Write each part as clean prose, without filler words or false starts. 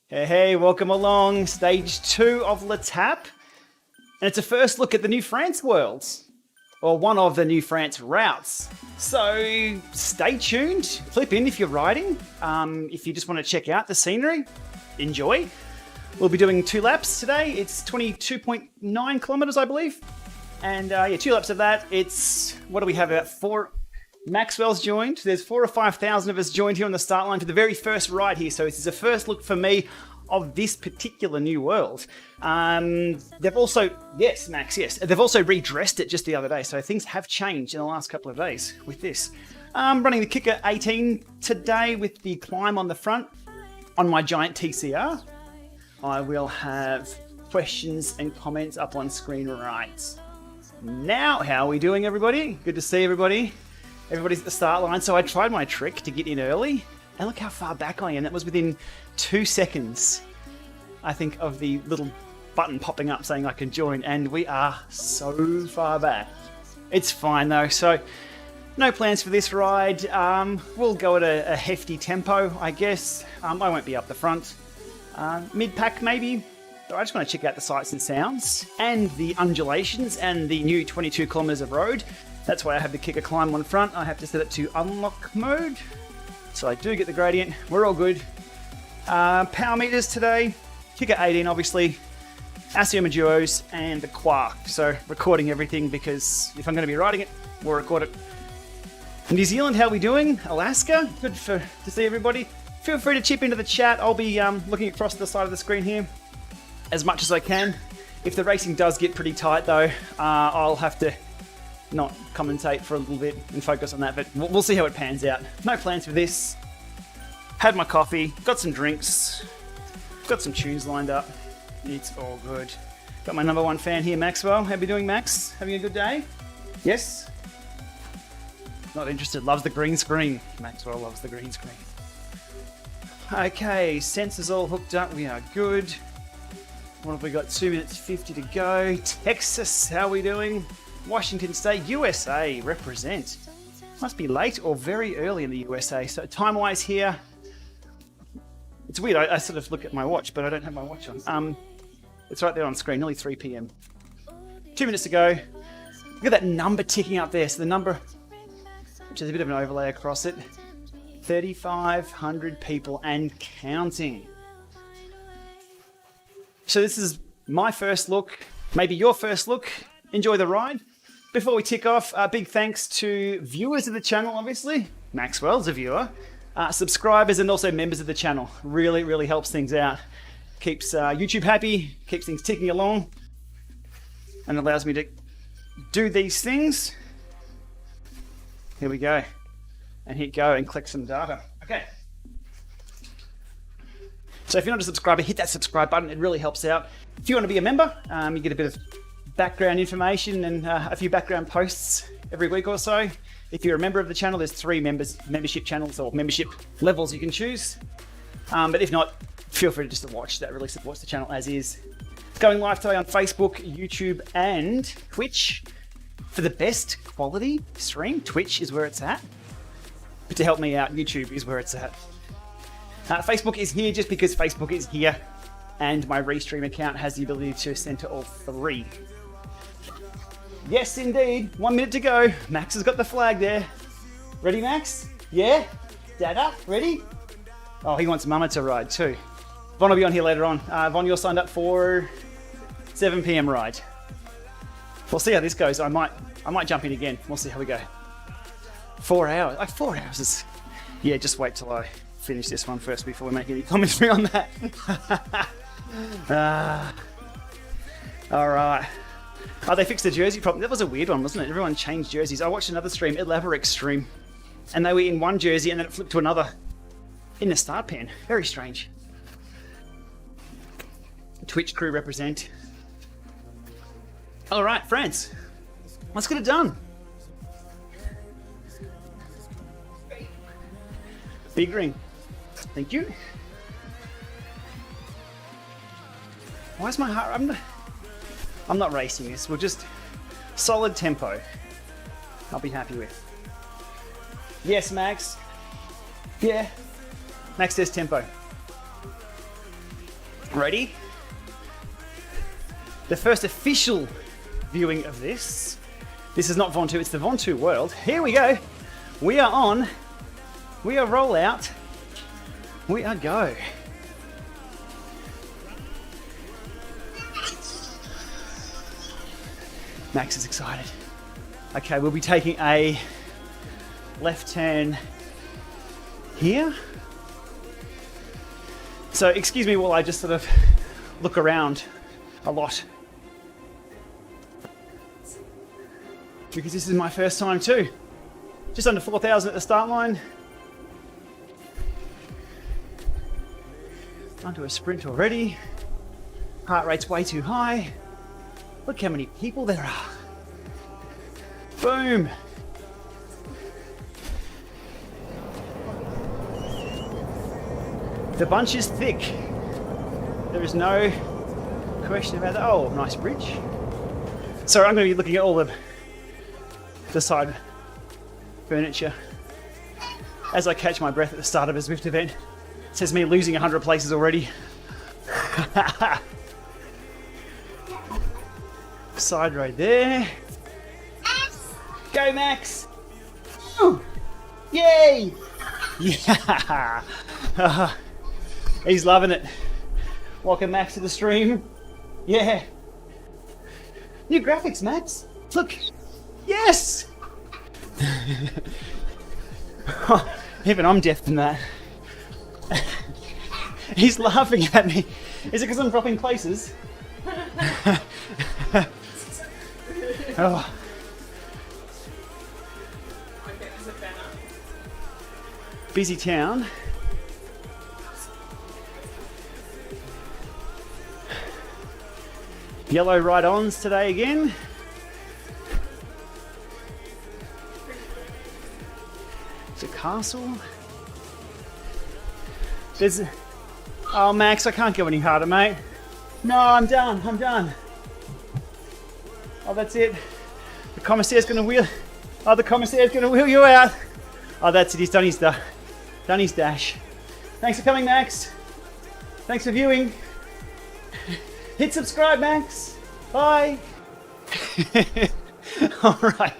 Hey, welcome along. Stage 2 of Etape. And it's a first look at the New France worlds, or one of the New France routes. So stay tuned, flip in if you're riding. If you just want to check out the scenery, enjoy. We'll be doing 2 laps today. It's 22.9 kilometers, I believe. And 2 laps of that. It's, what do we have, about 4... Maxwell's joined. There's 4,000 or 5,000 of us joined here on the start line for the very first ride here. So this is a first look for me of this particular new world. They've also, yes, Max, yes. They've also redressed it just the other day. So things have changed in the last couple of days with this. I'm running the Kicker 18 today with the climb on the front on my giant TCR. I will have questions and comments up on screen right now. How are we doing, everybody? Good to see everybody. Everybody's at the start line, so I tried my trick to get in early, and look how far back I am. That was within 2 seconds, I think, of the little button popping up saying I can join, and we are so far back. It's fine though, so no plans for this ride. We'll go at a hefty tempo, I guess. I won't be up the front. Mid-pack maybe. I just want to check out the sights and sounds, and the undulations, and the new 22 kilometers of road. That's why I have the Kicker Climb on front. I have to set it to unlock mode. So I do get the gradient. We're all good. Power meters today. Kicker 18, obviously. Asioma Duos and the Quark. So recording everything because if I'm going to be riding it, we'll record it. New Zealand, how are we doing? Alaska, good to see everybody. Feel free to chip into the chat. I'll be looking across the side of the screen here as much as I can. If the racing does get pretty tight though, I'll have to not commentate for a little bit and focus on that, but we'll see how it pans out. No plans for this. Had my coffee, got some drinks, got some tunes lined up. It's all good. Got my number 1 fan here, Maxwell. How you doing, Max? Having a good day? Yes? Not interested. Loves the green screen. Maxwell loves the green screen. Okay, sensors all hooked up. We are good. What have we got? 2 minutes 50 to go. Texas, how are we doing? Washington State, USA, represent. Must be late or very early in the USA. So time-wise here, it's weird. I sort of look at my watch, but I don't have my watch on. It's right there on screen, nearly 3 p.m. 2 minutes to go. Look at that number ticking up there. So the number, which has a bit of an overlay across it, 3,500 people and counting. So this is my first look, maybe your first look. Enjoy the ride. Before we tick off, big thanks to viewers of the channel, obviously. Maxwell's a viewer. Subscribers and also members of the channel. Really, really helps things out. Keeps YouTube happy, keeps things ticking along, and allows me to do these things. Here we go. And hit go and collect some data. Okay. So if you're not a subscriber, hit that subscribe button. It really helps out. If you want to be a member, you get a bit of background information and a few background posts every week or so. If you're a member of the channel, there's 3 membership channels or membership levels you can choose. But if not, feel free just to watch. That really supports the channel as is. Going live today on Facebook, YouTube, and Twitch. For the best quality stream, Twitch is where it's at. But to help me out, YouTube is where it's at. Facebook is here just because Facebook is here, and my Restream account has the ability to center all 3. Yes, indeed. 1 minute to go. Max has got the flag there. Ready, Max? Yeah? Dada, ready? Oh, he wants Mama to ride too. Von will be on here later on. Von, you're signed up for 7 p.m. ride. We'll see how this goes. I might jump in again. We'll see how we go. 4 hours. Like 4 hours is... Yeah, just wait till I finish this one first before we make any commentary on that. All right. Oh, they fixed the jersey problem. That was a weird one, wasn't it? Everyone changed jerseys. I watched another stream, Elaborate's stream, and they were in one jersey and then it flipped to another in the start pen. Very strange. Twitch crew represent. All right, friends, let's get it done. Big ring. Thank you. Why is my heart... I'm not racing this. We'll just... Solid tempo. I'll be happy with. Yes, Max. Yeah. Max says tempo. Ready? The first official viewing of this. This is not Von 2, it's the Von 2 world. Here we go. We are on. We are roll out. We are go. Max is excited. Okay, we'll be taking a left turn here. So excuse me while I just sort of look around a lot. Because this is my first time too. Just under 4,000 at the start line. Onto a sprint already. Heart rate's way too high. Look how many people there are. Boom. The bunch is thick. There is no question about that. Oh, nice bridge. So I'm going to be looking at all the side furniture as I catch my breath at the start of a Zwift event. It says me losing 100 places already. Side road there. Go Max! Ooh. Yay! Yeah! He's loving it. Welcome Max to the stream. Yeah. New graphics, Max. Look. Yes! Even I'm deaf than that. He's laughing at me. Is it because I'm dropping places? Oh. Busy town. Yellow ride-ons today again. It's a castle. There's... Oh, Max, I can't go any harder, mate. No, I'm done. I'm done. Oh, that's it. The commissaire's going to wheel... Oh, the commissaire's going to wheel you out. Oh, that's it. He's done his stuff. Done his dash. Thanks for coming, Max. Thanks for viewing. Hit subscribe, Max. Bye. All right.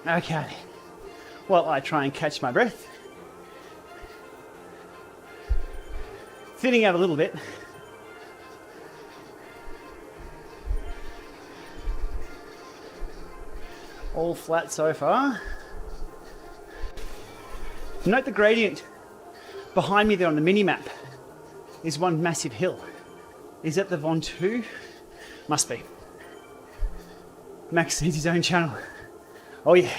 Okay. Well, I try and catch my breath. Thinning out a little bit. All flat so far. Note the gradient behind me there on the mini-map is one massive hill. Is that the Von 2? Must be. Max needs his own channel. Oh yeah.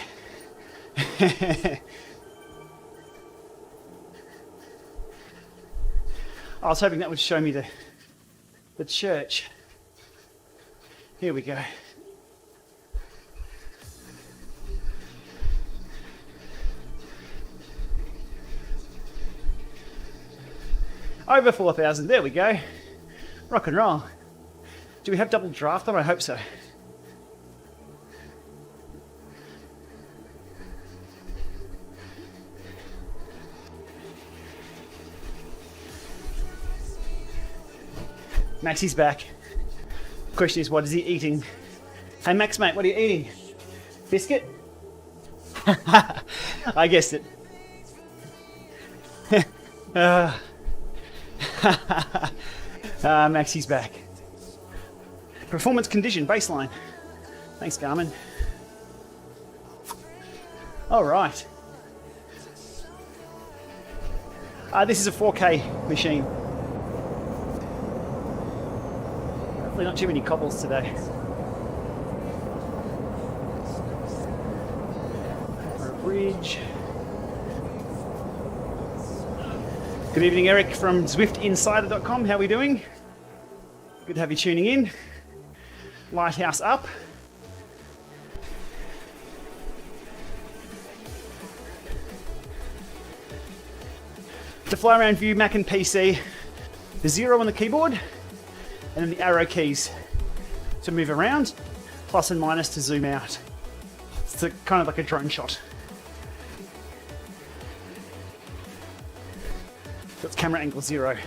I was hoping that would show me the church. Here we go. Over 4,000, there we go. Rock and roll. Do we have double draft on? I hope so. Maxie's back. Question is, what is he eating? Hey Max, mate, what are you eating? Biscuit? I guessed it. Maxie's back. Performance condition, baseline. Thanks, Garmin. All right. This is a 4K machine. Hopefully not too many cobbles today. For a bridge. Good evening, Eric from ZwiftInsider.com. How are we doing? Good to have you tuning in. Lighthouse up. To fly around view, Mac and PC, the 0 on the keyboard, and then the arrow keys to move around, plus and minus to zoom out. It's kind of like a drone shot. So it's camera angle 0.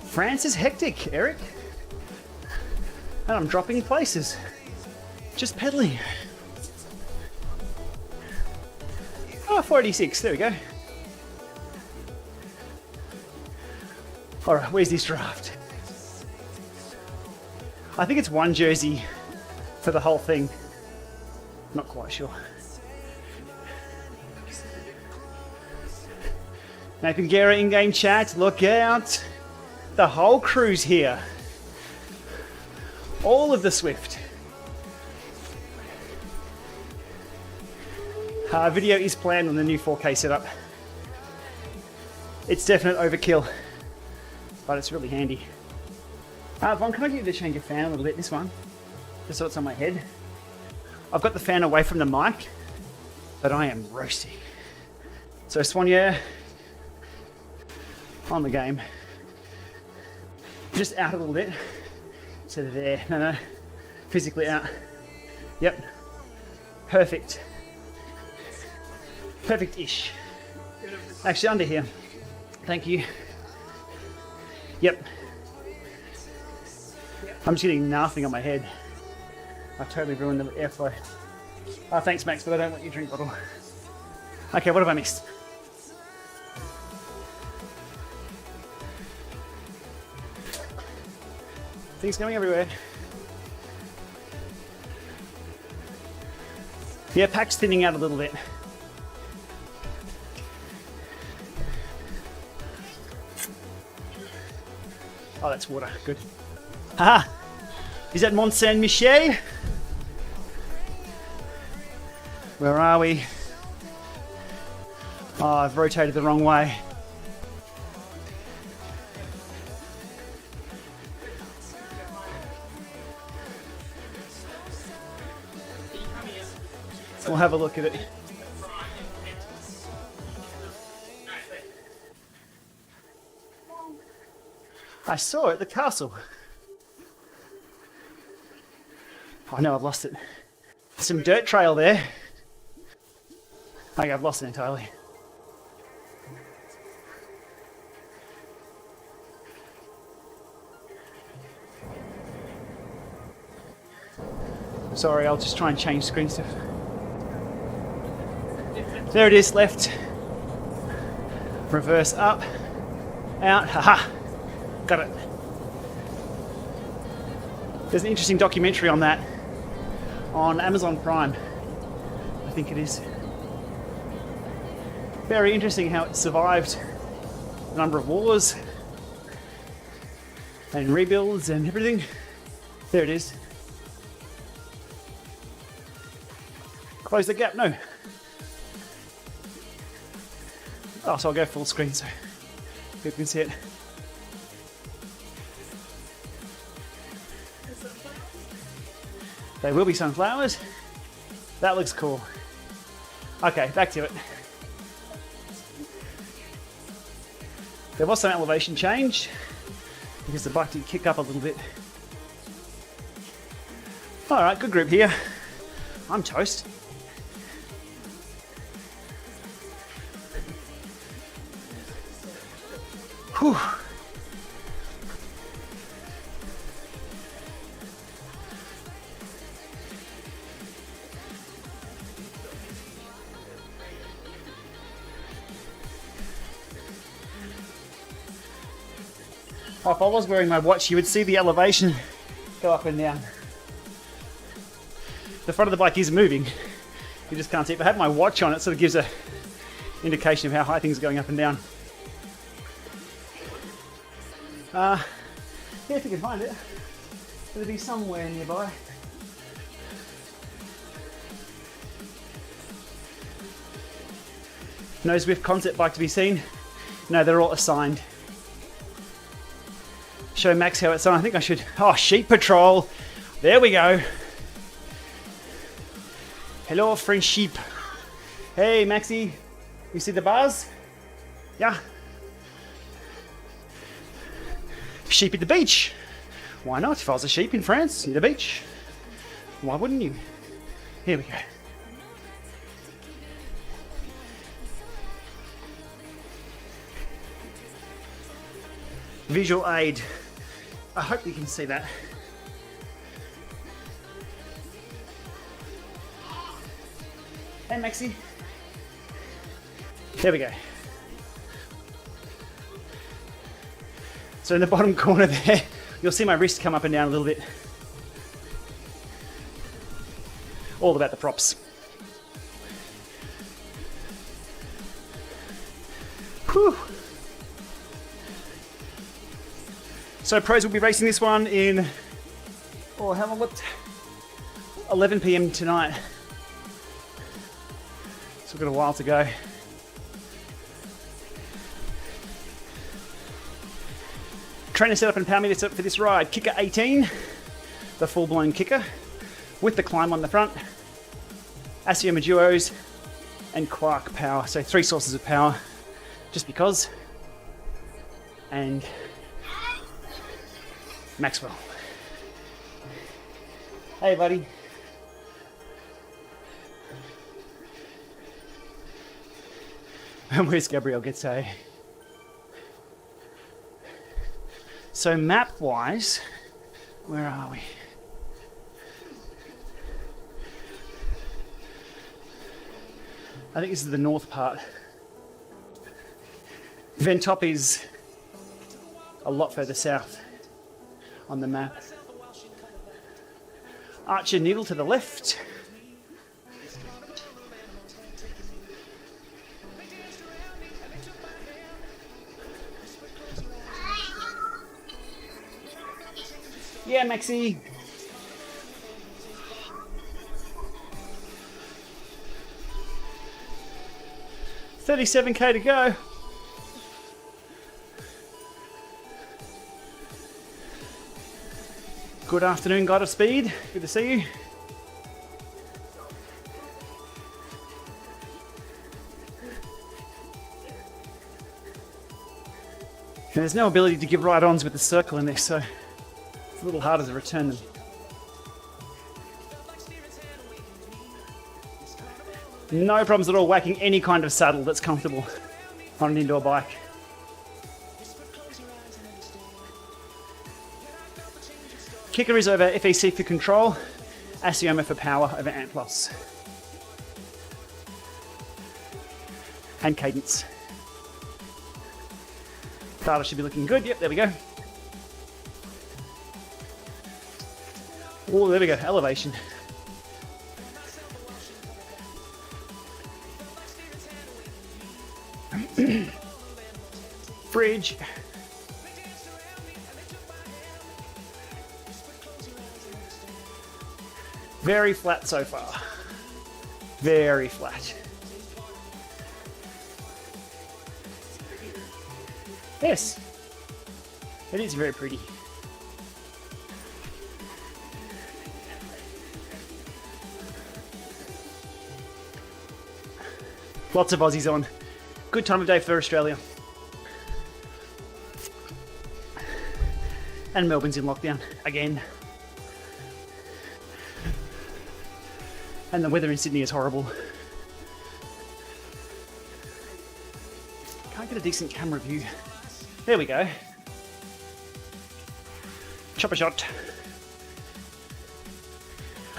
France is hectic, Eric. And I'm dropping places. Just pedaling. Oh, 486, there we go. All right, where's this draft? I think it's one jersey for the whole thing. Not quite sure. Nathan Guerra in-game chat, look out. The whole crew's here. All of the Zwift. Video is planned on the new 4K setup. It's definite overkill, but it's really handy. Vaughn, can I get you to change your fan a little bit, this one? Just so it's on my head. I've got the fan away from the mic, but I am roasting. So Sonia, on the game. Just out a little bit. So there, no, physically out. Yep, perfect. Perfect-ish. Actually, under here. Thank you. Yep. I'm just getting nothing on my head. I've totally ruined the airflow. Oh, thanks, Max, but I don't want your drink bottle. Okay, what have I missed? Things going everywhere. Yeah, pack's thinning out a little bit. Oh, that's water. Good. Haha! Is that Mont Saint Michel? Where are we? Oh, I've rotated the wrong way. We'll have a look at it. I saw it at the castle. Oh no, I've lost it. Some dirt trail there. Okay, I've lost it entirely. Sorry, I'll just try and change screen stuff. There it is, left. Reverse up. Out. Haha. Got it. There's an interesting documentary on that on Amazon Prime. I think it is. Very interesting how it survived a number of wars and rebuilds and everything. There it is. Close the gap, no. Oh, so I'll go full screen so people can see it. There will be sunflowers. That looks cool. Okay, back to it. There was some elevation change because the bike did kick up a little bit. All right, good group here. I'm toast. Whew. Oh, if I was wearing my watch, you would see the elevation go up and down. The front of the bike is moving. You just can't see it. If I have my watch on, it sort of gives an indication of how high things are going up and down. Yeah, if you can find it. It'll be somewhere nearby. No Zwift concept bike to be seen. No, they're all assigned. Show Max how it's on. I think I should. Oh, Sheep Patrol. There we go. Hello, French sheep. Hey, Maxi. You see the bars? Yeah. Sheep at the beach. Why not? If I was a sheep in France, at the beach, why wouldn't you? Here we go. visual aid. I hope you can see that. Hey Maxie. There we go. So in the bottom corner there, you'll see my wrist come up and down a little bit. All about the props. Whew. So pros will be racing this one in, oh, how long? What? 11 p.m. tonight. So we've got a while to go. Trainer setup and power meter setup for this ride. Kicker 18, the full-blown kicker, with the climb on the front. Asioma duos and Quark power. So 3 sources of power, just because. And Maxwell. Hey, buddy. And where's Gabrielle gets a... So map-wise, where are we? I think this is the north part. Ventop is a lot further south on the map. Archer Needle to the left. Yeah, Maxie. $37K to go. Good afternoon, God of Speed. Good to see you. And there's no ability to give ride-ons with the circle in this, so it's a little harder to return them. No problems at all whacking any kind of saddle that's comfortable on an indoor bike. Kicker is over FEC for control, Asioma for power over Ant Plus. And cadence. Data should be looking good. Yep, there we go. Oh, there we go, elevation. Fridge. Very flat so far. Very flat. Yes, it is very pretty. Lots of Aussies on. Good time of day for Australia. And Melbourne's in lockdown again. And the weather in Sydney is horrible. Can't get a decent camera view. There we go. Chopper shot.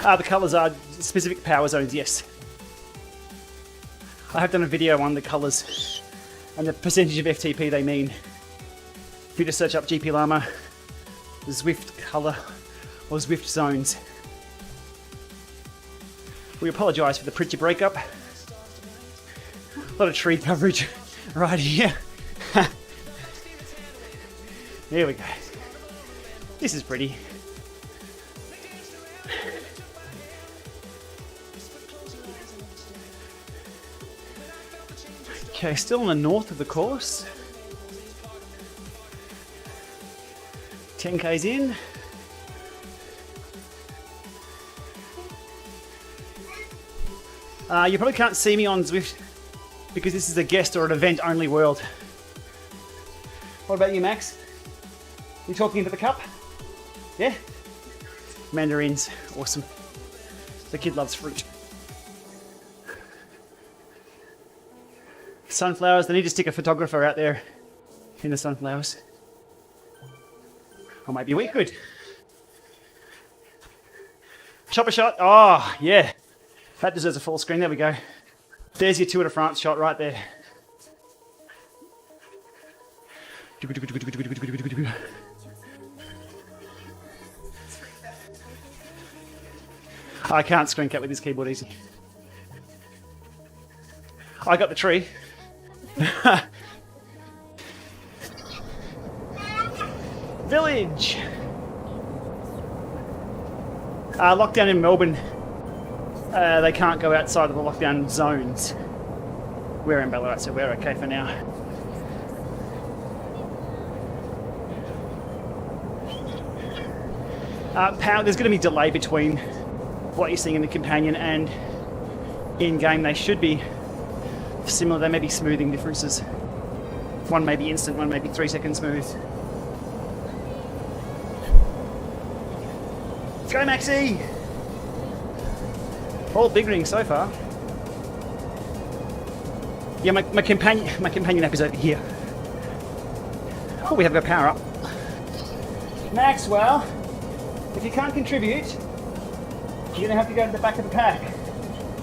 The colours are specific power zones, yes. I have done a video on the colours and the percentage of FTP they mean. If you just search up GPLama, the Zwift colour or Zwift zones. We apologise for the pretty breakup. A lot of tree coverage right here. There we go. This is pretty. Okay, still on the north of the course. 10K's in. You probably can't see me on Zwift because this is a guest or an event only world. What about you, Max? You talking into the cup? Yeah? Mandarins, awesome. The kid loves fruit. Sunflowers, they need to stick a photographer out there in the sunflowers. Or maybe a week. Good. Chopper shot. Oh, yeah. That deserves a full screen. There we go. There's your Tour de France shot right there. I can't screen cap with this keyboard easy. I got the tree. Village. Lockdown in Melbourne. They can't go outside of the lockdown zones. We're in Ballarat, so we're okay for now. There's going to be delay between what you're seeing in the companion and in-game. They should be similar. They may be smoothing differences. One may be instant, one may be 3 seconds smooth. Let's go, Maxie! All big rings so far. Yeah, my companion app is over here. Oh, we have a power up. Maxwell, if you can't contribute, you're gonna have to go to the back of the pack.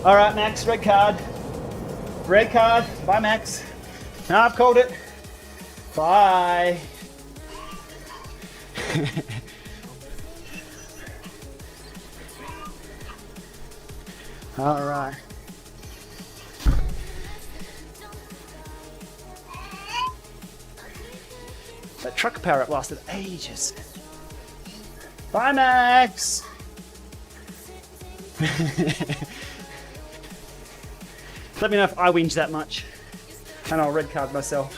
All right, Max, red card. Red card. Bye, Max. No, I've called it. Bye. All right. That truck power up lasted ages. Bye, Max. Let me know if I whinge that much, and I'll red card myself.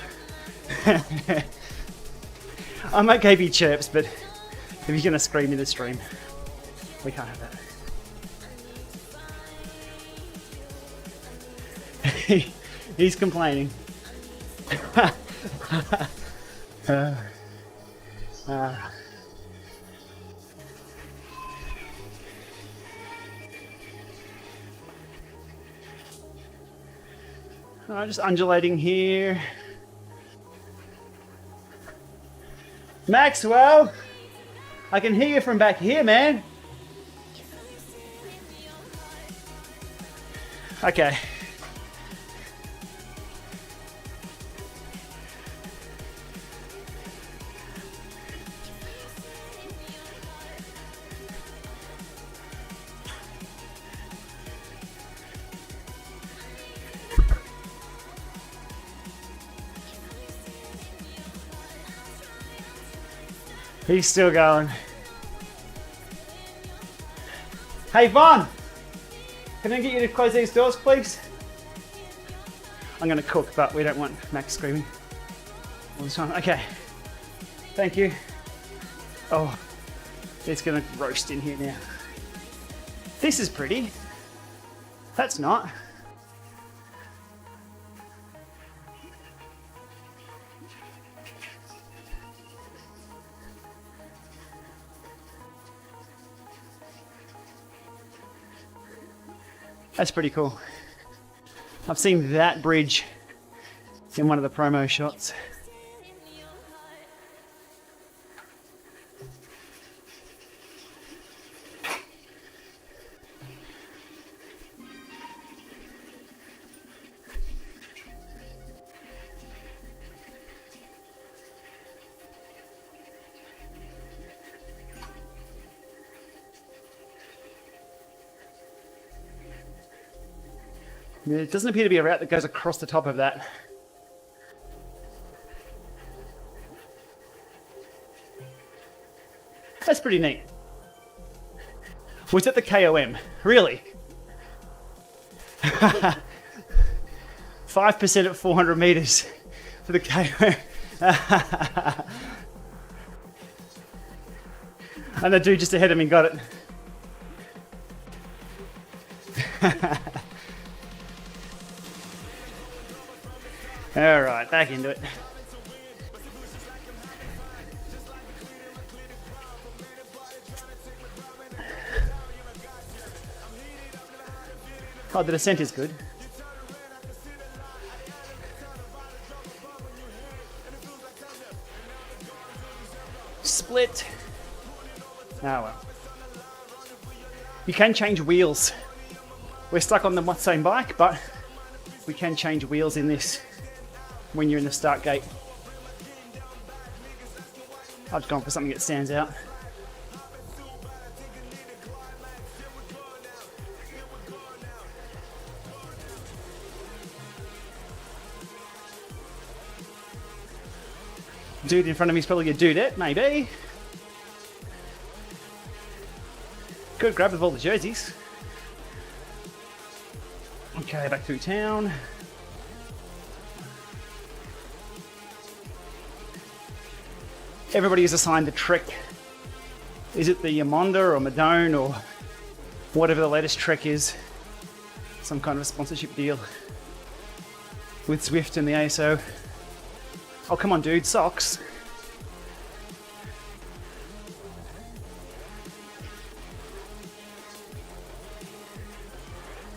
I'm okay if he chirps, but if he's gonna scream in the stream, we can't have that. He's complaining. Just undulating here. Maxwell, I can hear you from back here, man. Okay. He's still going. Hey, Vaughn! Can I get you to close these doors, please? I'm gonna cook, but we don't want Max screaming all the time. Okay. Thank you. Oh, it's gonna roast in here now. This is pretty. That's not. That's pretty cool. I've seen that bridge in one of the promo shots. It doesn't appear to be a route that goes across the top of that. That's pretty neat. Was it the KOM? Really? 5% at 400 meters for the KOM. And the dude just ahead of me got it. All right, back into it. Oh, the descent is good. Split. Ah well. You can change wheels. We're stuck on the same bike, but we can change wheels in this when you're in the start gate. I've gone for something that stands out. Dude in front of me is probably a dudette, maybe. Good grab with all the jerseys. Okay, back through town. Everybody is assigned a trek. Is it the Yamonda or Madone or whatever the latest trek is? Some kind of a sponsorship deal with Zwift and the ASO. Oh, come on, dude, socks.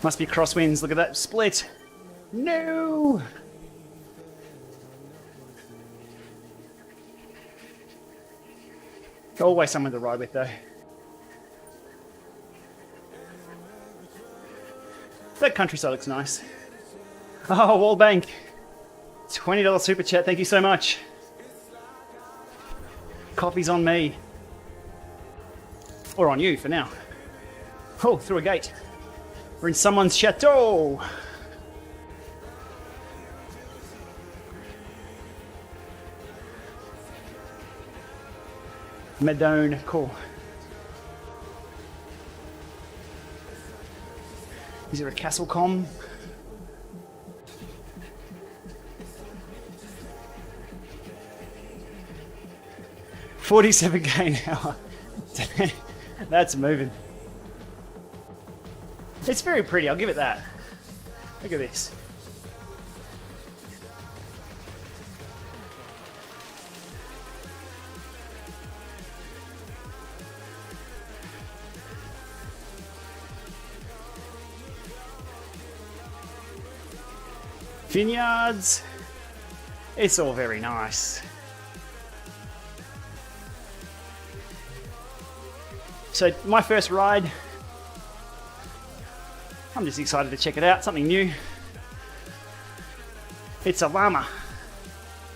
Must be crosswinds. Look at that split. No! Always someone to ride with, though. That countryside looks nice. Oh, Wallbank. $20 super chat, thank you so much. Coffee's on me. Or on you for now. Oh, through a gate. We're in someone's chateau. Madone, cool. Is there a castle com? $47k an hour. That's moving. It's very pretty, I'll give it that. Look at this. Vineyards. It's all very nice. So my first ride, I'm just excited to check it out, something new. It's a Lama.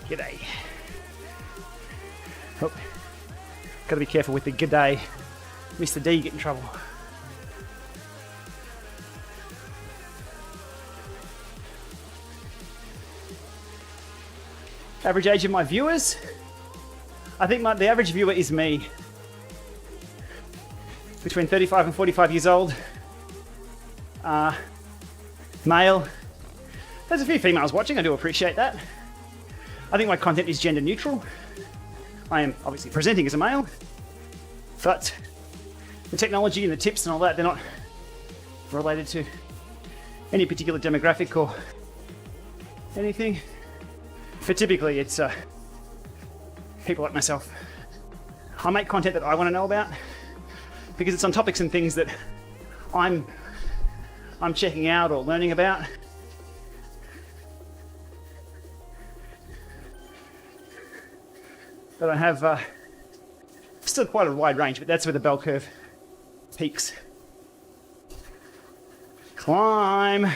G'day. Oh, gotta be careful with the g'day. Mr. D get in trouble. Average age of my viewers? I think the average viewer is me. Between 35 and 45 years old. Male. There's a few females watching, I do appreciate that. I think my content is gender neutral. I am obviously presenting as a male, but the technology and the tips and all that, they're not related to any particular demographic or anything. But typically it's people like myself. I make content that I want to know about because it's on topics and things that I'm checking out or learning about. But I have still quite a wide range, but that's where the bell curve peaks. Climb.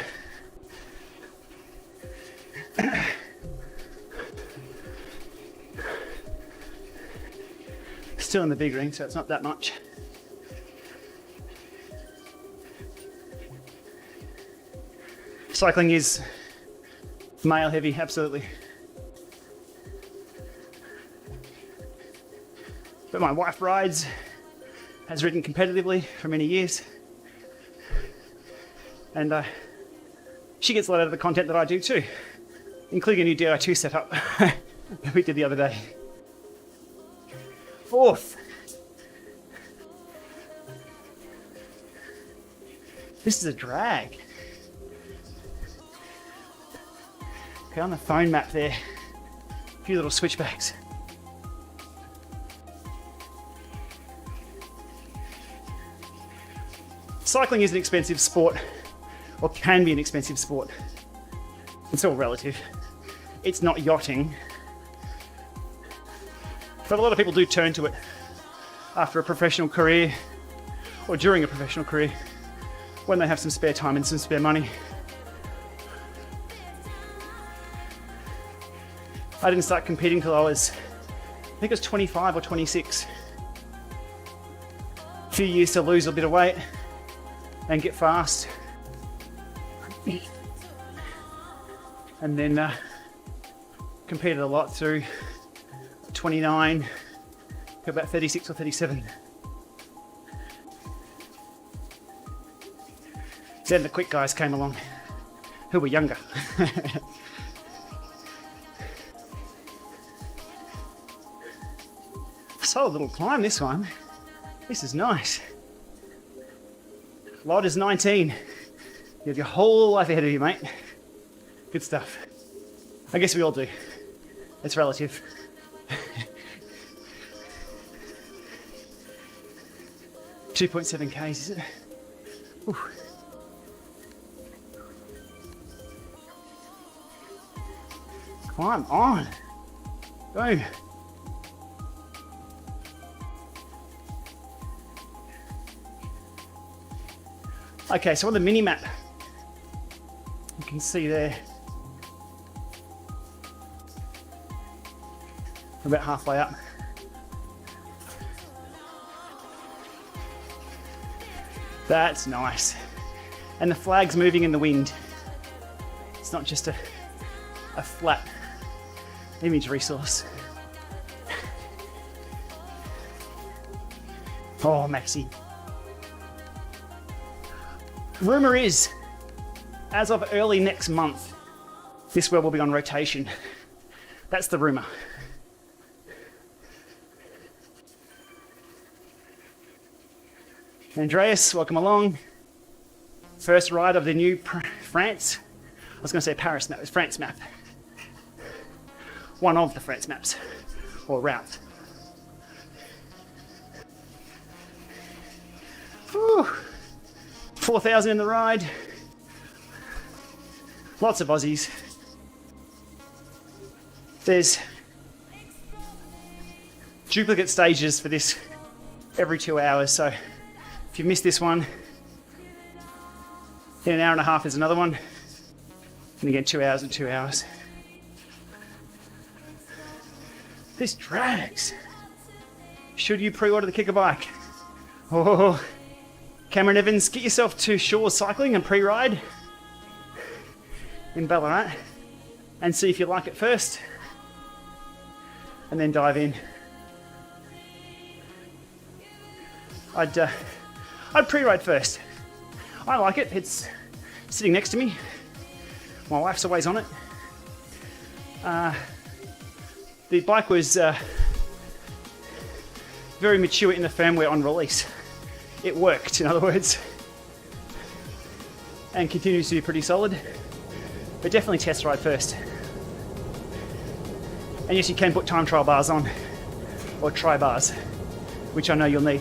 Still in the big ring, so it's not that much. Cycling is male heavy, absolutely. But my wife rides, has ridden competitively for many years. And she gets a lot out of the content that I do too, including a new Di2 setup that we did the other day. Fourth. This is a drag. Okay, on the phone map there, a few little switchbacks. Cycling is an expensive sport, or can be an expensive sport. It's all relative. It's not yachting. But a lot of people do turn to it after a professional career or during a professional career when they have some spare time and some spare money. I didn't start competing till I was, I think it was 25 or 26. A few years to lose a bit of weight and get fast. And then competed a lot through 29 to about 36 or 37. Then the quick guys came along who were younger. Solid little climb, this one. This is nice. Lot is 19. You have your whole life ahead of you, mate. Good stuff. I guess we all do. It's relative. 2.7 k's, is it? Ooh. Climb on. Boom. Okay, so on the mini map, you can see there, we're about halfway up. That's nice. And the flag's moving in the wind. It's not just a flat image resource. Oh, Maxi. Rumour is, as of early next month, this well will be on rotation. That's the rumour. Andreas, welcome along. First ride of the new France. I was going to say Paris map, it's France map. One of the France maps, or route. Whew. 4,000 in the ride. Lots of Aussies. There's duplicate stages for this every 2 hours, so if you miss this one, in an hour and a half there's another one, and again 2 hours and 2 hours. This drags. Should you pre-order the kicker bike? Oh, Cameron Evans, get yourself to Shore Cycling and pre-ride in Ballarat and see if you like it first, and then dive in. I'd pre-ride first. I like it. It's sitting next to me. My wife's always on it. The bike was very mature in the firmware on release. It worked, in other words, and continues to be pretty solid, but definitely test ride first. And yes, you can put time trial bars on, or tri bars, which I know you'll need.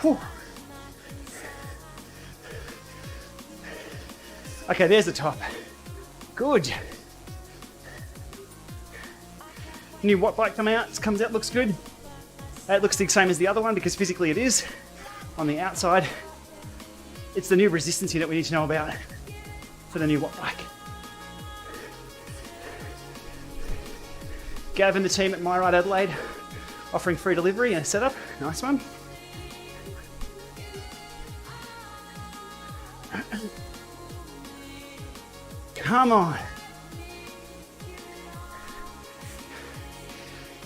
Whew. Okay, there's the top. Good. New Watt bike comes out, looks good. It looks the same as the other one because physically it is. On the outside, it's the new resistancy that we need to know about for the new Watt bike. Gav and the team at My Ride Adelaide offering free delivery and a setup. Nice one. Come on.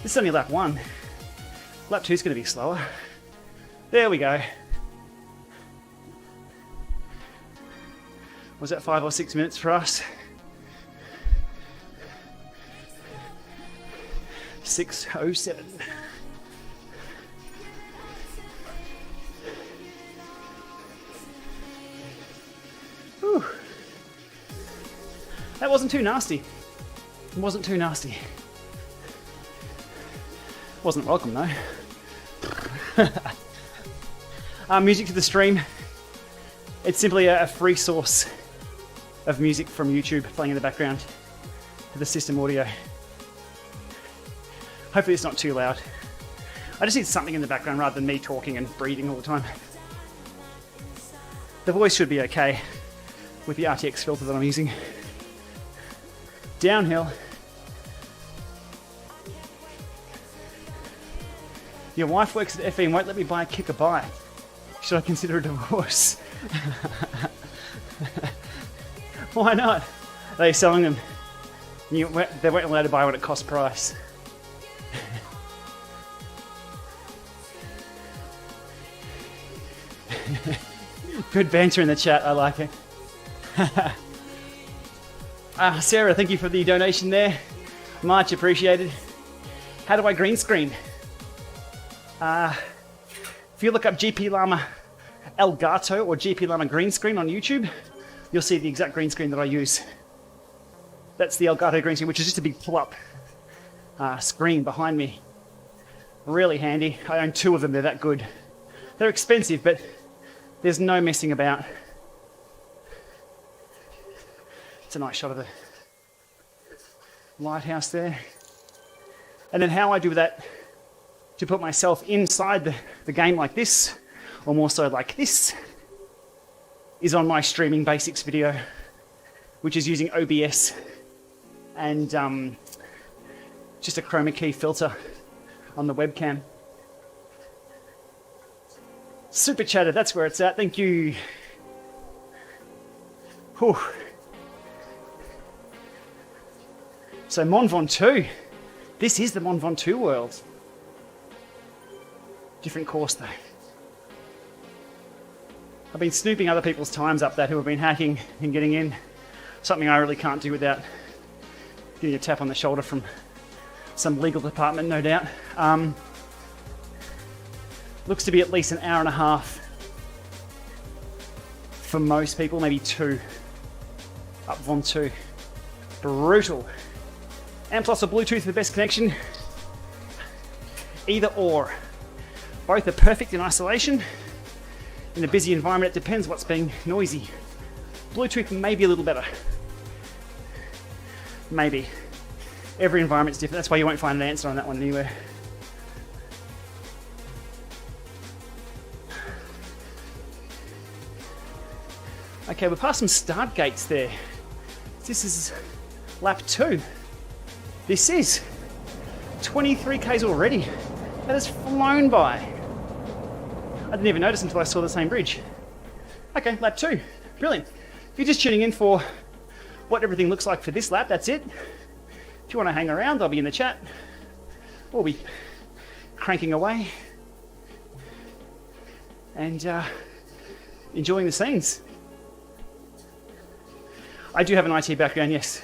This is only lap 1. Lap 2 is going to be slower. There we go. Was that 5 or 6 minutes for us? 6:07. Whew. That wasn't too nasty. It wasn't too nasty. Wasn't welcome though. Music to the stream. It's simply a free source of music from YouTube playing in the background. for the system audio. Hopefully it's not too loud. I just need something in the background rather than me talking and breathing all the time. The voice should be okay with the RTX filter that I'm using. Downhill. Your wife works at FE and won't let me buy a kicker bike. Should I consider a divorce? Why not? They're selling them. They weren't allowed to buy one at cost price. Good banter in the chat, I like it. Sarah, thank you for the donation there. Much appreciated. How do I green screen? If you look up GPLama Elgato or GPLama green screen on YouTube, you'll see the exact green screen that I use. That's the Elgato green screen, which is just a big pull-up screen behind me. Really handy. I own 2 of them, they're that good. They're expensive, but there's no messing about. It's a nice shot of the lighthouse there. And then how I do that to put myself inside the game like this, or more so like this, is on my streaming basics video, which is using OBS and just a chroma key filter on the webcam. Super chatter, that's where it's at. Thank you. Whew. So Mont Ventoux. This is the Mont Ventoux world. Different course though. I've been snooping other people's times up that who have been hacking and getting in. Something I really can't do without getting a tap on the shoulder from some legal department, no doubt. Looks to be at least an hour and a half for most people, maybe 2 up Ventoux. Brutal. And plus a Bluetooth for the best connection. Either or. Both are perfect in isolation. In a busy environment, it depends what's being noisy. Bluetooth may be a little better. Maybe. Every environment's different. That's why you won't find an answer on that one anywhere. Okay, we're past some start gates there. This is lap 2. This is 23 Ks already. That has flown by. I didn't even notice until I saw the same bridge. Okay, lap 2. Brilliant. If you're just tuning in for what everything looks like for this lap, that's it. If you want to hang around, I'll be in the chat. We'll be cranking away and enjoying the scenes. I do have an IT background, yes.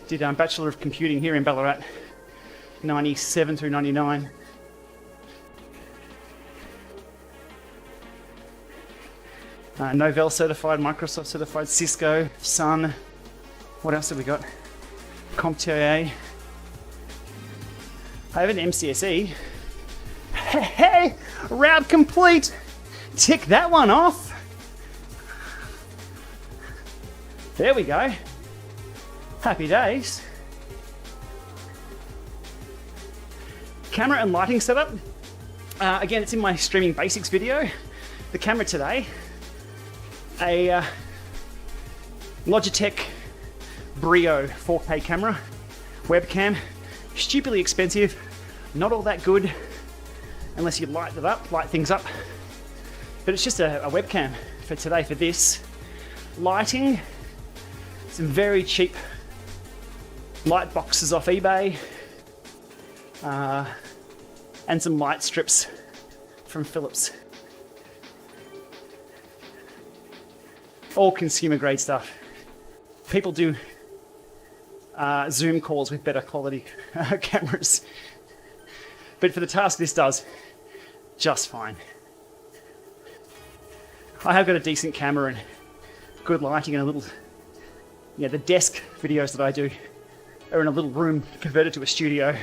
Did Bachelor of Computing here in Ballarat, 97 through 99. Novell certified, Microsoft certified, Cisco, Sun. What else have we got? CompTIA. I have an MCSE. Hey, route complete. Tick that one off. There we go. Happy days. Camera and lighting setup. Again, it's in my streaming basics video. The camera today, a Logitech Brio 4K camera, webcam, stupidly expensive, not all that good unless you light things up. But it's just a webcam for today for this. Lighting, some very cheap light boxes off eBay, and some light strips from Philips. All consumer grade stuff. People do Zoom calls with better quality cameras. But for the task this does, just fine. I have got a decent camera and good lighting and a little, the desk videos that I do are in a little room converted to a studio.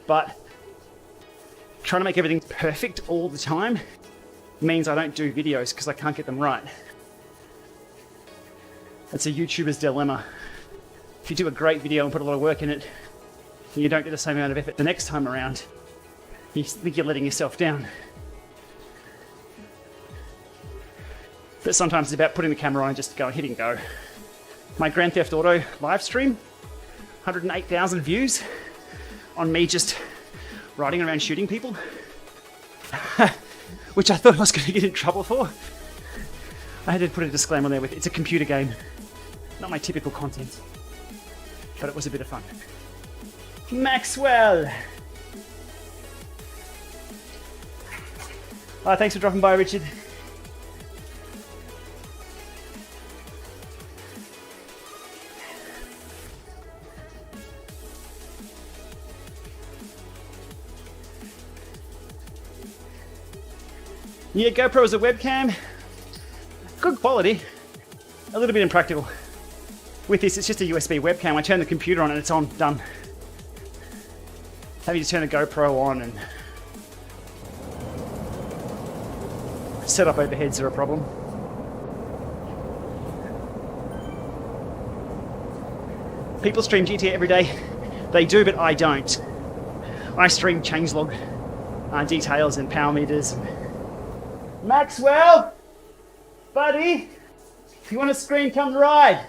But trying to make everything perfect all the time means I don't do videos because I can't get them right. It's a YouTuber's dilemma. If you do a great video and put a lot of work in it, and you don't get the same amount of effort the next time around, you think you're letting yourself down. But sometimes it's about putting the camera on and just going, hit and go. My Grand Theft Auto live stream, 108,000 views on me just riding around shooting people, which I thought I was going to get in trouble for. I had to put a disclaimer on there with, it's a computer game, not my typical content. But it was a bit of fun. Maxwell! Oh, thanks for dropping by, Richard. Yeah, GoPro is a webcam. Good quality. A little bit impractical. With this, it's just a USB webcam. I turn the computer on and it's on, done. Having to turn the GoPro on and set up overheads are a problem. People stream GTA every day. They do, but I don't. I stream changelog details and power meters. Maxwell! Buddy! If you want to stream, come ride!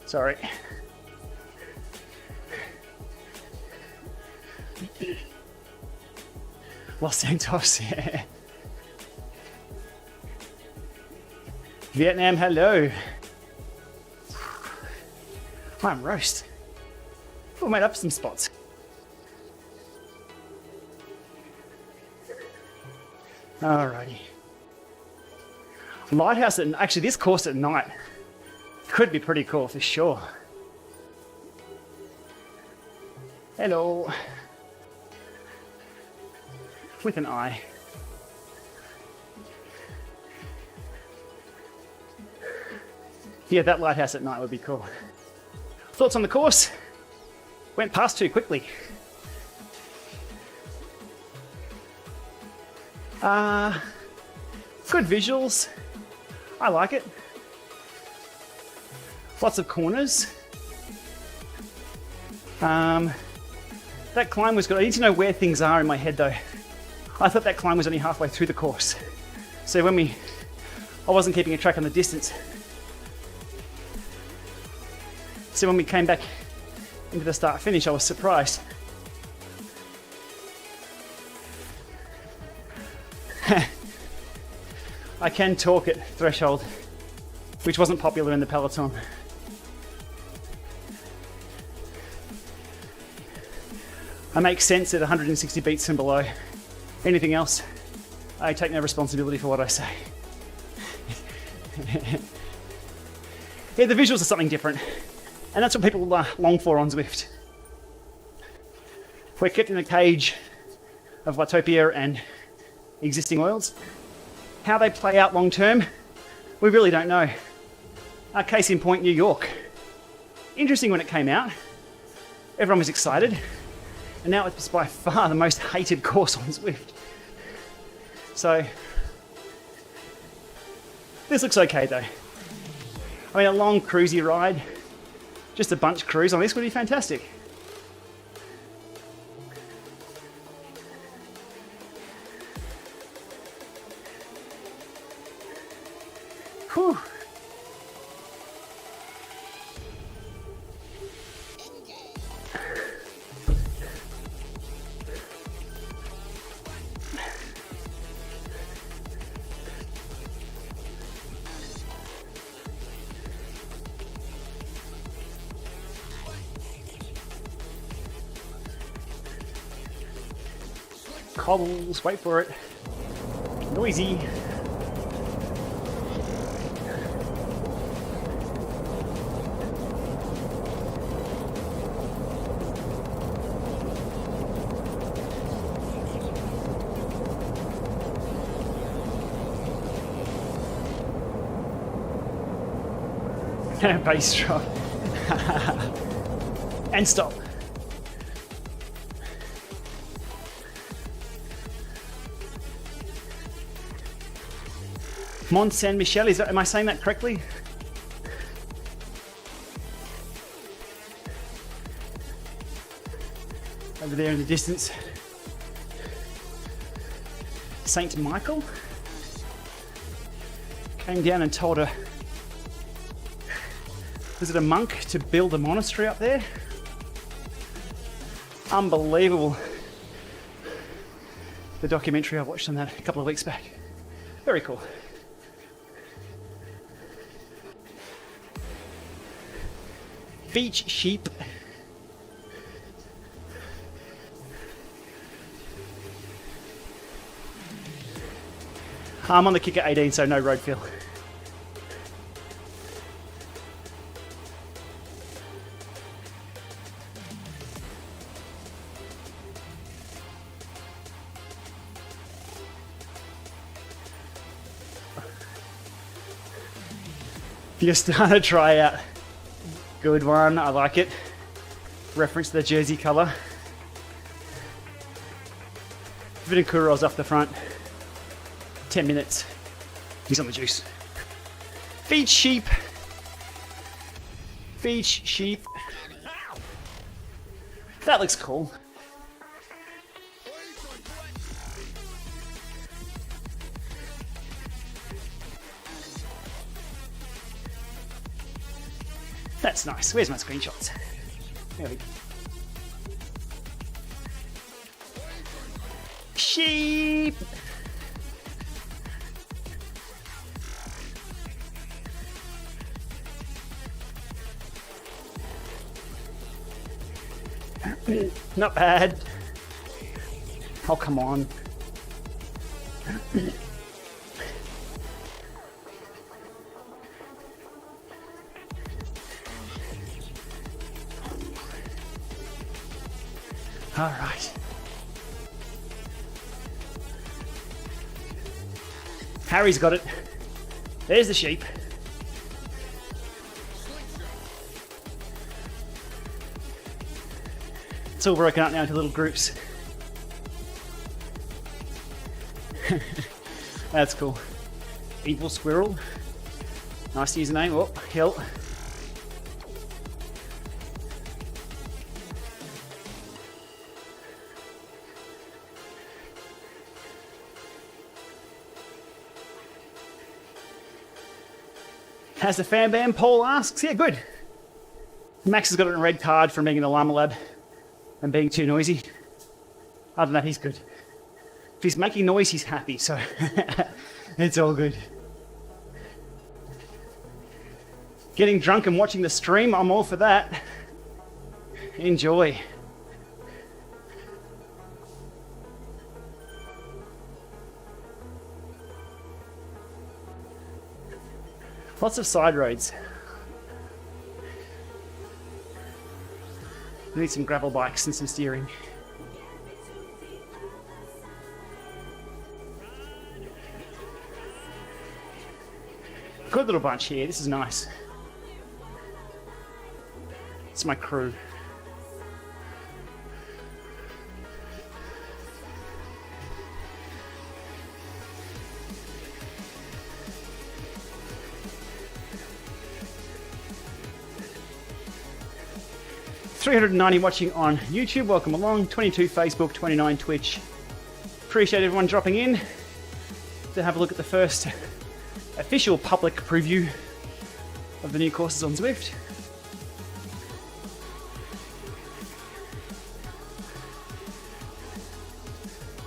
Sorry. Los Santos, yeah. Vietnam, hello. I'm roast. We made up some spots. Alrighty. Lighthouse at actually this course at night could be pretty cool for sure. Hello. With an eye. Yeah, that lighthouse at night would be cool. Thoughts on the course? Went past too quickly. Good visuals. I like it. Lots of corners. That climb was good. I need to know where things are in my head though. I thought that climb was only halfway through the course. So I wasn't keeping a track on the distance. So when we came back into the start finish, I was surprised. I can talk at threshold, which wasn't popular in the peloton. I make sense at 160 beats and below. Anything else, I take no responsibility for what I say. Yeah, the visuals are something different. And that's what people long for on Zwift. We're kept in a cage of Watopia and existing oils. How they play out long term, we really don't know. Case in point, New York. Interesting when it came out. Everyone was excited. And now it's by far the most hated course on Zwift. So, this looks okay though. I mean, a long cruisy ride, just a bunch cruise on this would be fantastic. Whew. Cobbles, wait for it. Noisy. Bass drop. And stop. Mont Saint Michel, am I saying that correctly? Over there in the distance. Saint Michael came down and told her, was it a monk, to build a monastery up there? Unbelievable. The documentary I watched on that a couple of weeks back. Very cool. Beach sheep. I'm on the kick at 18, so no road feel. Fiestana tryout. Good one, I like it. Reference to the jersey colour. Vinikuro's off the front. 10 minutes. He's on the juice. Beach sheep. Beach sheep. That looks cool. That's nice. Where's my screenshots? There we go. Sheep. Not bad. Oh, come on. All right. Harry's got it. There's the sheep. It's all broken up now into little groups. That's cool. Evil Squirrel. Nice username. Oh, hill. As the fan band, Paul asks, yeah, good. Max has got a red card from being in the Lama lab and being too noisy. Other than that, he's good. If he's making noise, he's happy, so it's all good. Getting drunk and watching the stream, I'm all for that. Enjoy. Lots of side roads. We need some gravel bikes and some steering. Good little bunch here, this is nice. It's my crew. $390 watching on YouTube, welcome along. 22 Facebook, 29 Twitch. Appreciate everyone dropping in to have a look at the first official public preview of the new courses on Zwift.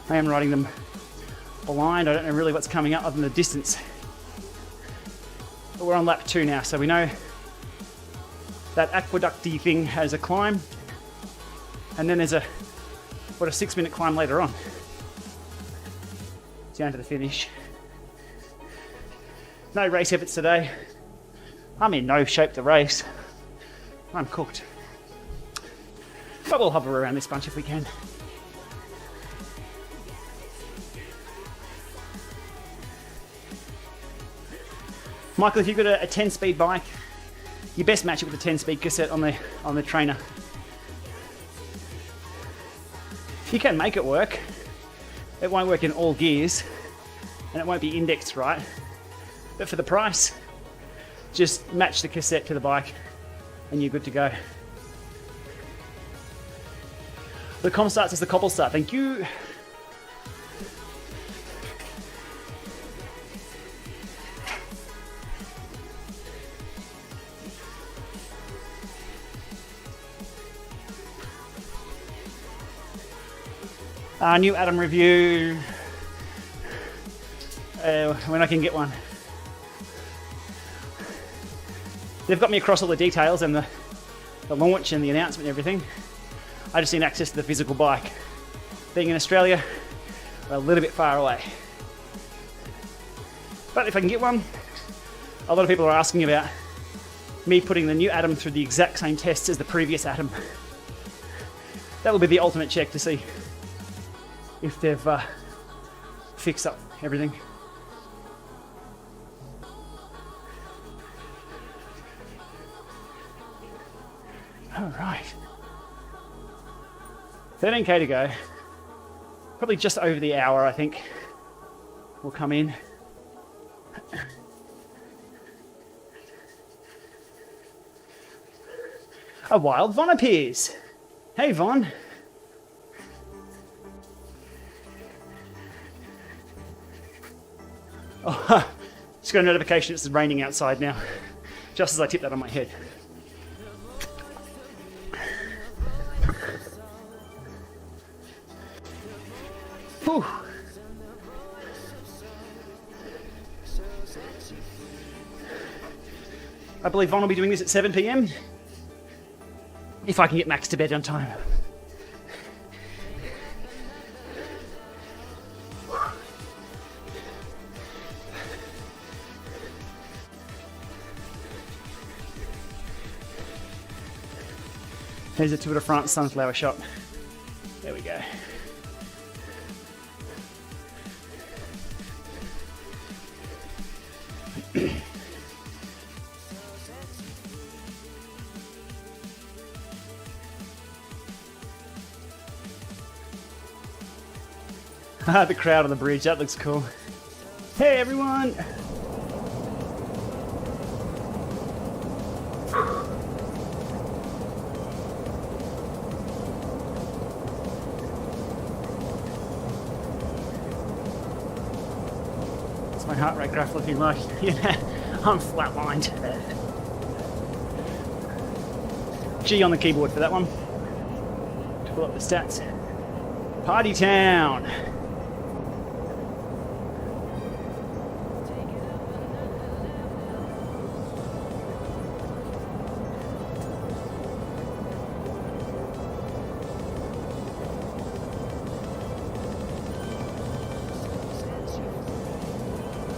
I am riding them blind, I don't know really what's coming up other than the distance. But we're on lap 2 now, so we know that aqueducty thing has a climb, and then there's a 6-minute climb later on down to the finish. No race efforts today. I'm in no shape to race. I'm cooked. But we'll hover around this bunch if we can. Michael, if you've got a 10-speed bike, you best match it with a 10-speed cassette on the trainer. You can make it work. It won't work in all gears, and it won't be indexed right. But for the price, just match the cassette to the bike, and you're good to go. The com starts as the cobble start. Thank you. New Atom review. When I can get one. They've got me across all the details and the launch and the announcement and everything. I just need access to the physical bike. Being in Australia, we're a little bit far away. But if I can get one, a lot of people are asking about me putting the new Atom through the exact same tests as the previous Atom. That will be the ultimate check to see if they've fixed up everything. All right. 13k to go. Probably just over the hour, I think, will come in. A wild Von appears. Hey, Von. Oh, just got a notification it's raining outside now, just as I tip that on my head. Whew. I believe Von will be doing this at 7 p.m. if I can get Max to bed on time. There's a Tour de France sunflower shot. There we go. The crowd on the bridge, that looks cool. Hey everyone! What's my heart rate graph looking like? Yeah, I'm flatlined. G on the keyboard for that one. To pull up the stats. Party Town!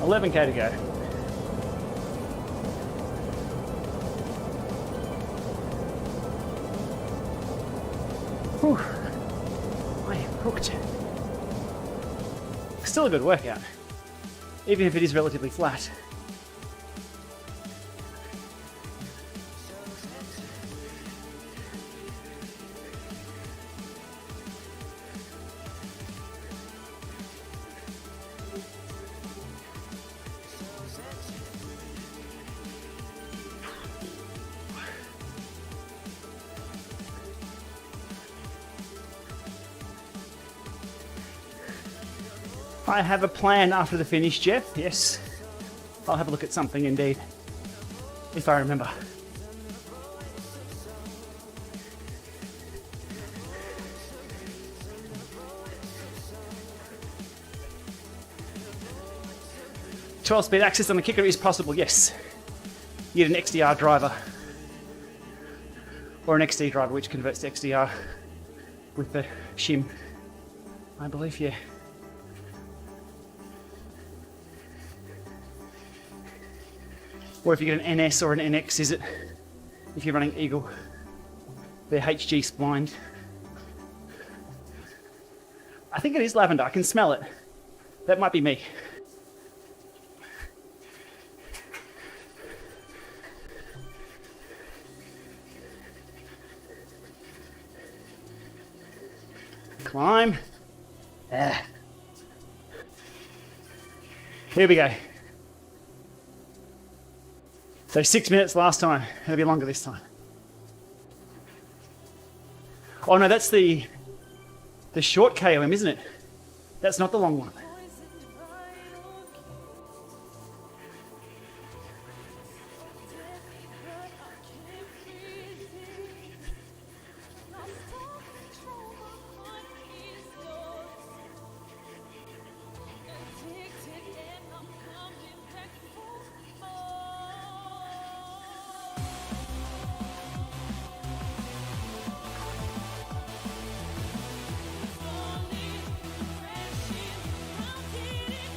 $11k to go. Whew. I am hooked. Still a good workout, even if it is relatively flat. I have a plan after the finish, Jeff. Yes, I'll have a look at something indeed, if I remember. "12-speed access on the kicker is possible, yes. You need an XDR driver. Or an XD driver which converts to XDR with the shim. I believe, yeah. Or if you get an NS or an NX, is it? If you're running Eagle. They're HG splined. I think it is lavender. I can smell it. That might be me. Climb. Ah. Here we go. So 6 minutes last time. It'll be longer this time. Oh no, that's the short KOM, isn't it? That's not the long one.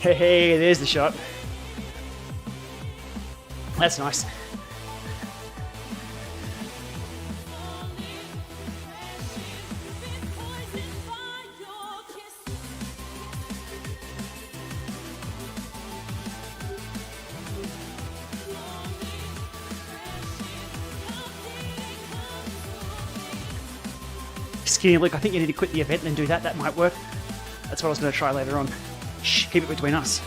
Hey, there's the shot. That's nice. Skinny look, I think you need to quit the event and then do that. That might work. That's what I was going to try later on. Shh, keep it between us.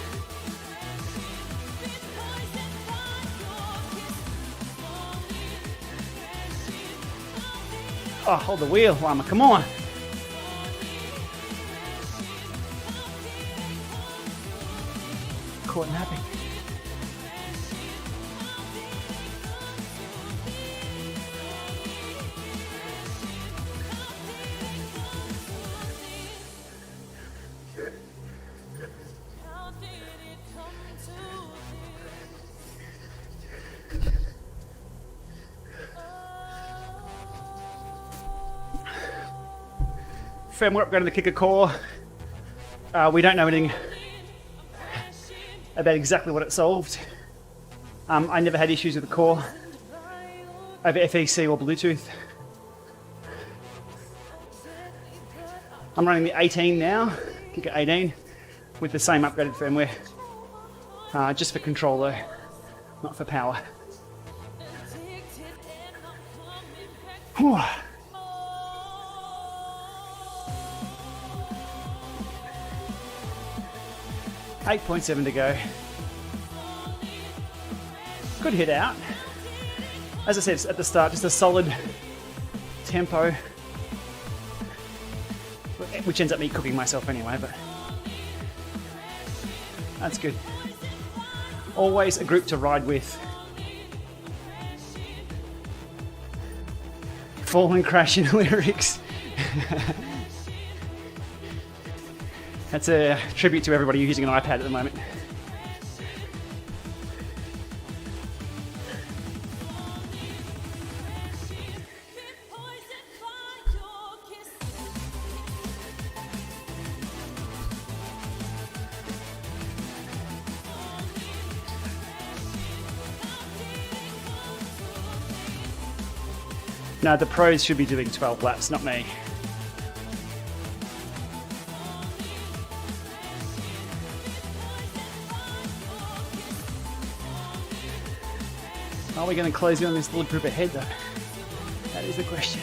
Oh, hold the wheel, Lama, come on. Caught napping. Firmware upgrade on the kicker core. We don't know anything about exactly what it solved. I never had issues with the core over FEC or Bluetooth. I'm running the 18 now, kicker 18, with the same upgraded firmware. Just for control though, not for power. Whew. 8.7 to go. Good hit out. As I said at the start, just a solid tempo, which ends up me cooking myself anyway, but that's good. Always a group to ride with. Fall and crash in lyrics. That's a tribute to everybody using an iPad at the moment. No, the pros should be doing 12 laps, not me. Are we going to close in on this little group ahead though? That is the question.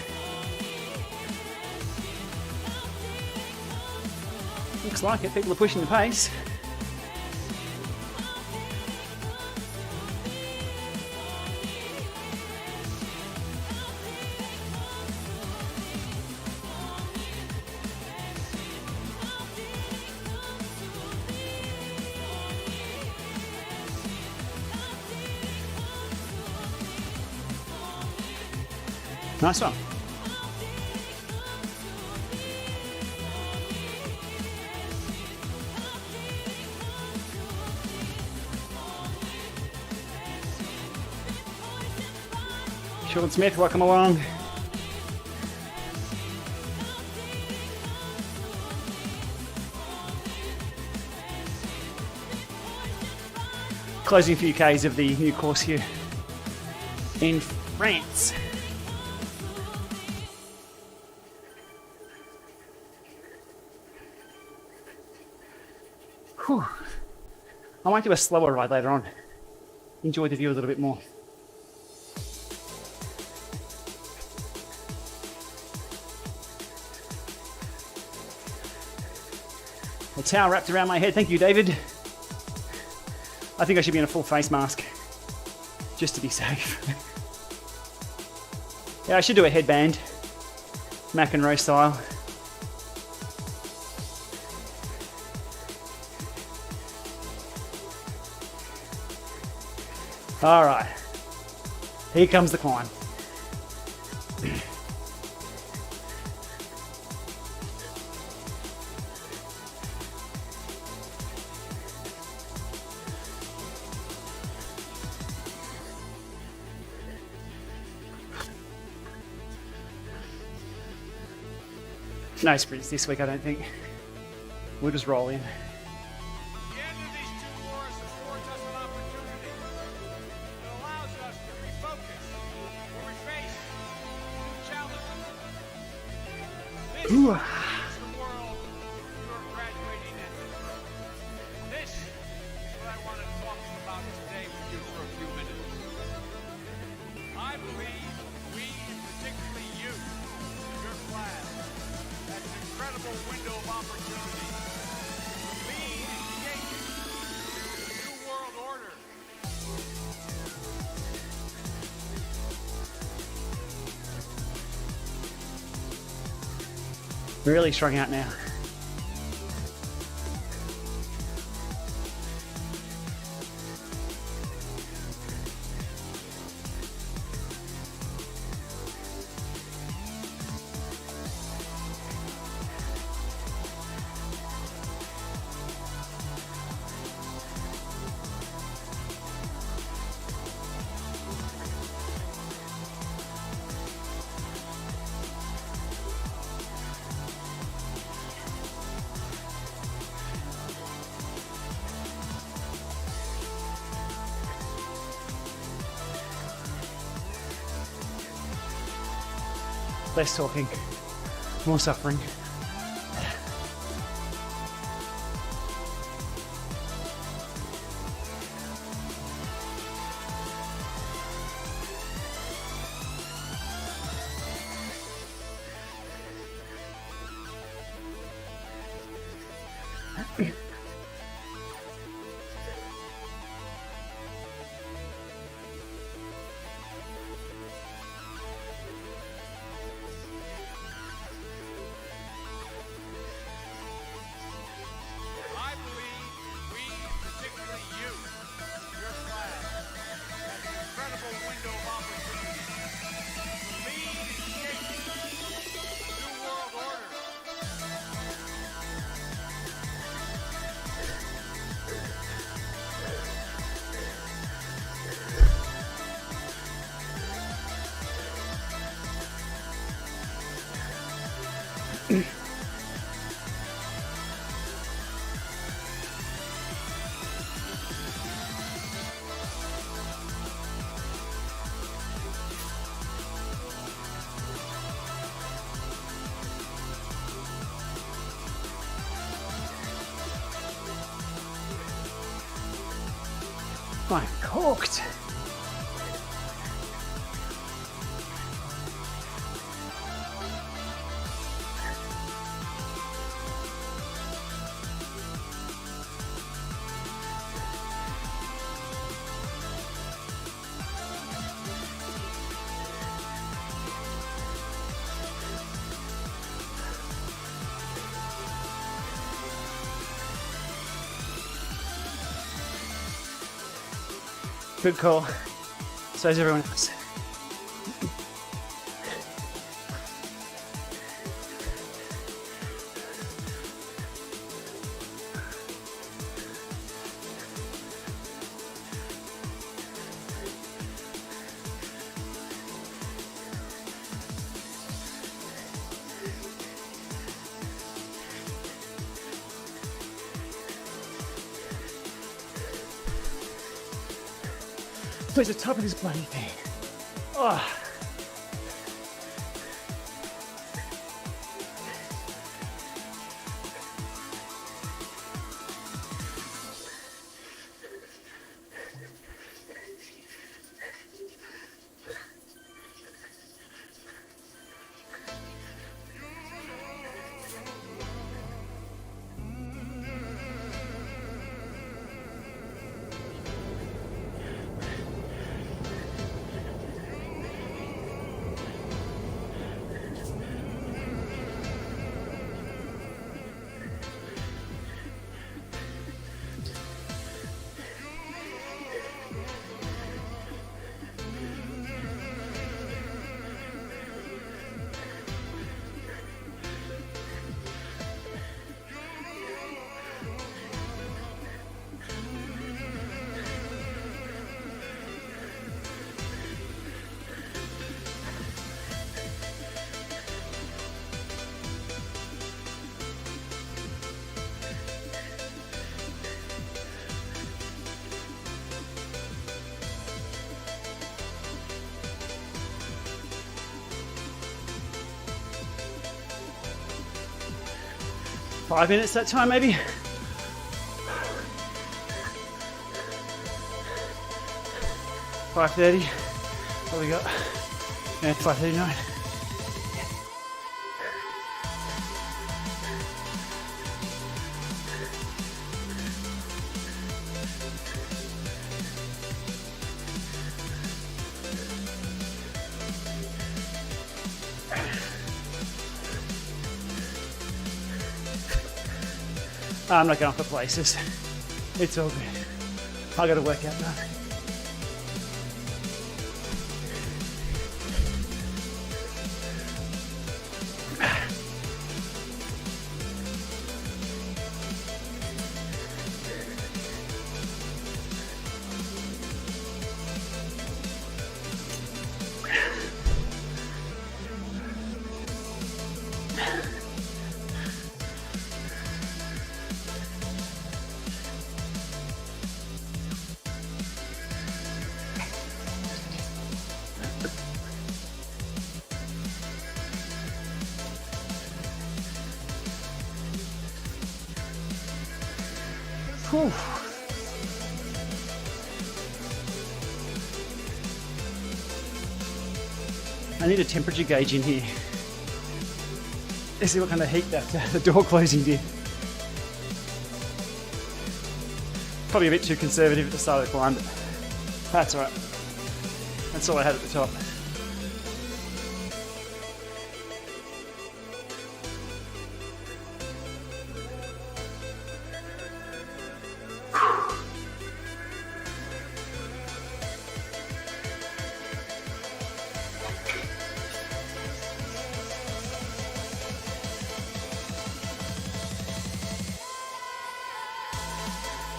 Looks like it, people are pushing the pace. Nice one. Sean Smith, welcome along. Closing a few Ks of the new course here in France. Whew. I might do a slower ride later on. Enjoy the view a little bit more. A towel wrapped around my head. Thank you, David. I think I should be in a full face mask, just to be safe. Yeah, I should do a headband, McEnroe style. All right, here comes the climb. No sprints this week, I don't think. We'll just roll in. The end of these two wars affords us an opportunity. It allows us to refocus when we face new challenges. This is the world you're graduating into. This is what I want to talk about today with you for a few minutes. I believe we, and particularly you, your class, has an incredible window of opportunity to lead and shape the new world order. Really strung out now. Less talking, more suffering. I believe we, particularly you, your class, has an incredible window of opportunity to lead and shape a new world order. I'm cooked. Good call. So is everyone else. Where's the top of this bloody thing? Oh. 5 minutes that time, maybe. $5:30. What we got? Yeah, $5:39. I'm not going for places. It's all good. I got a workout done. Whew. I need a temperature gauge in here. Let's see what kind of heat that the door closing did. Probably a bit too conservative at the start of the climb, but that's alright. That's all I had at the top.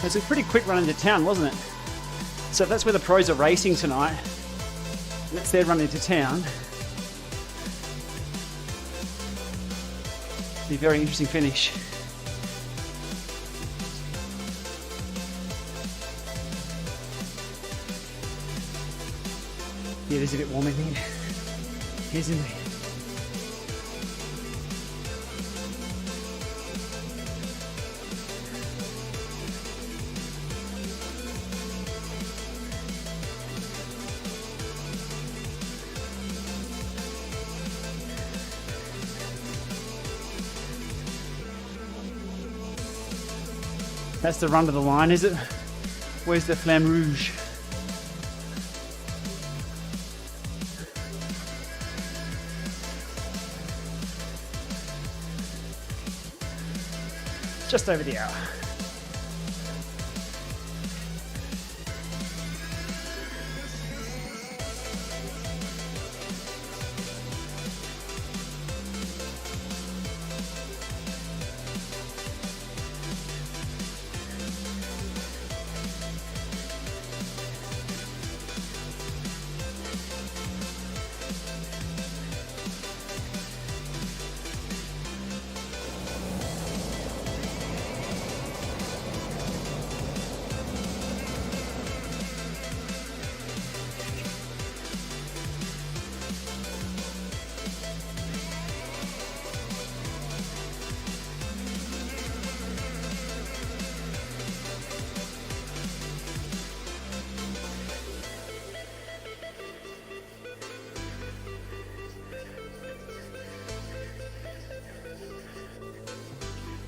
It was a pretty quick run into town, wasn't it? So if that's where the pros are racing tonight, that's their run into town. Be a very interesting finish. Yeah, it is a bit warm in here. Here's in there. That's the run to the line, is it? Where's the Flamme Rouge? Just over the hour.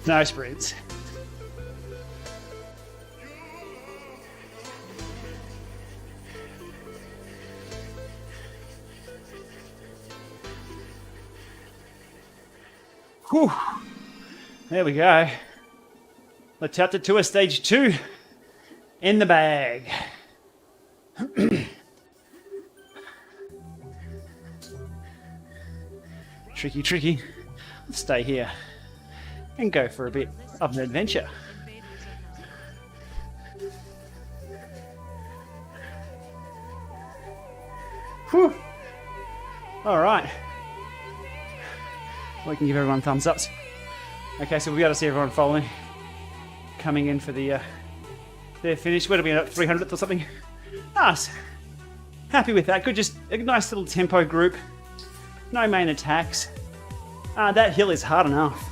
No sprints. Whew. There we go. Let's chapter 2 of stage 2 in the bag. Tricky. Let's stay here and go for a bit of an adventure. Whew. All right. We can give everyone thumbs ups. Okay, so we'll be able to see everyone following, coming in for the their finish. Where do we end up? 300th or something? Nice. Happy with that. Good, just a nice little tempo group. No main attacks. That hill is hard enough.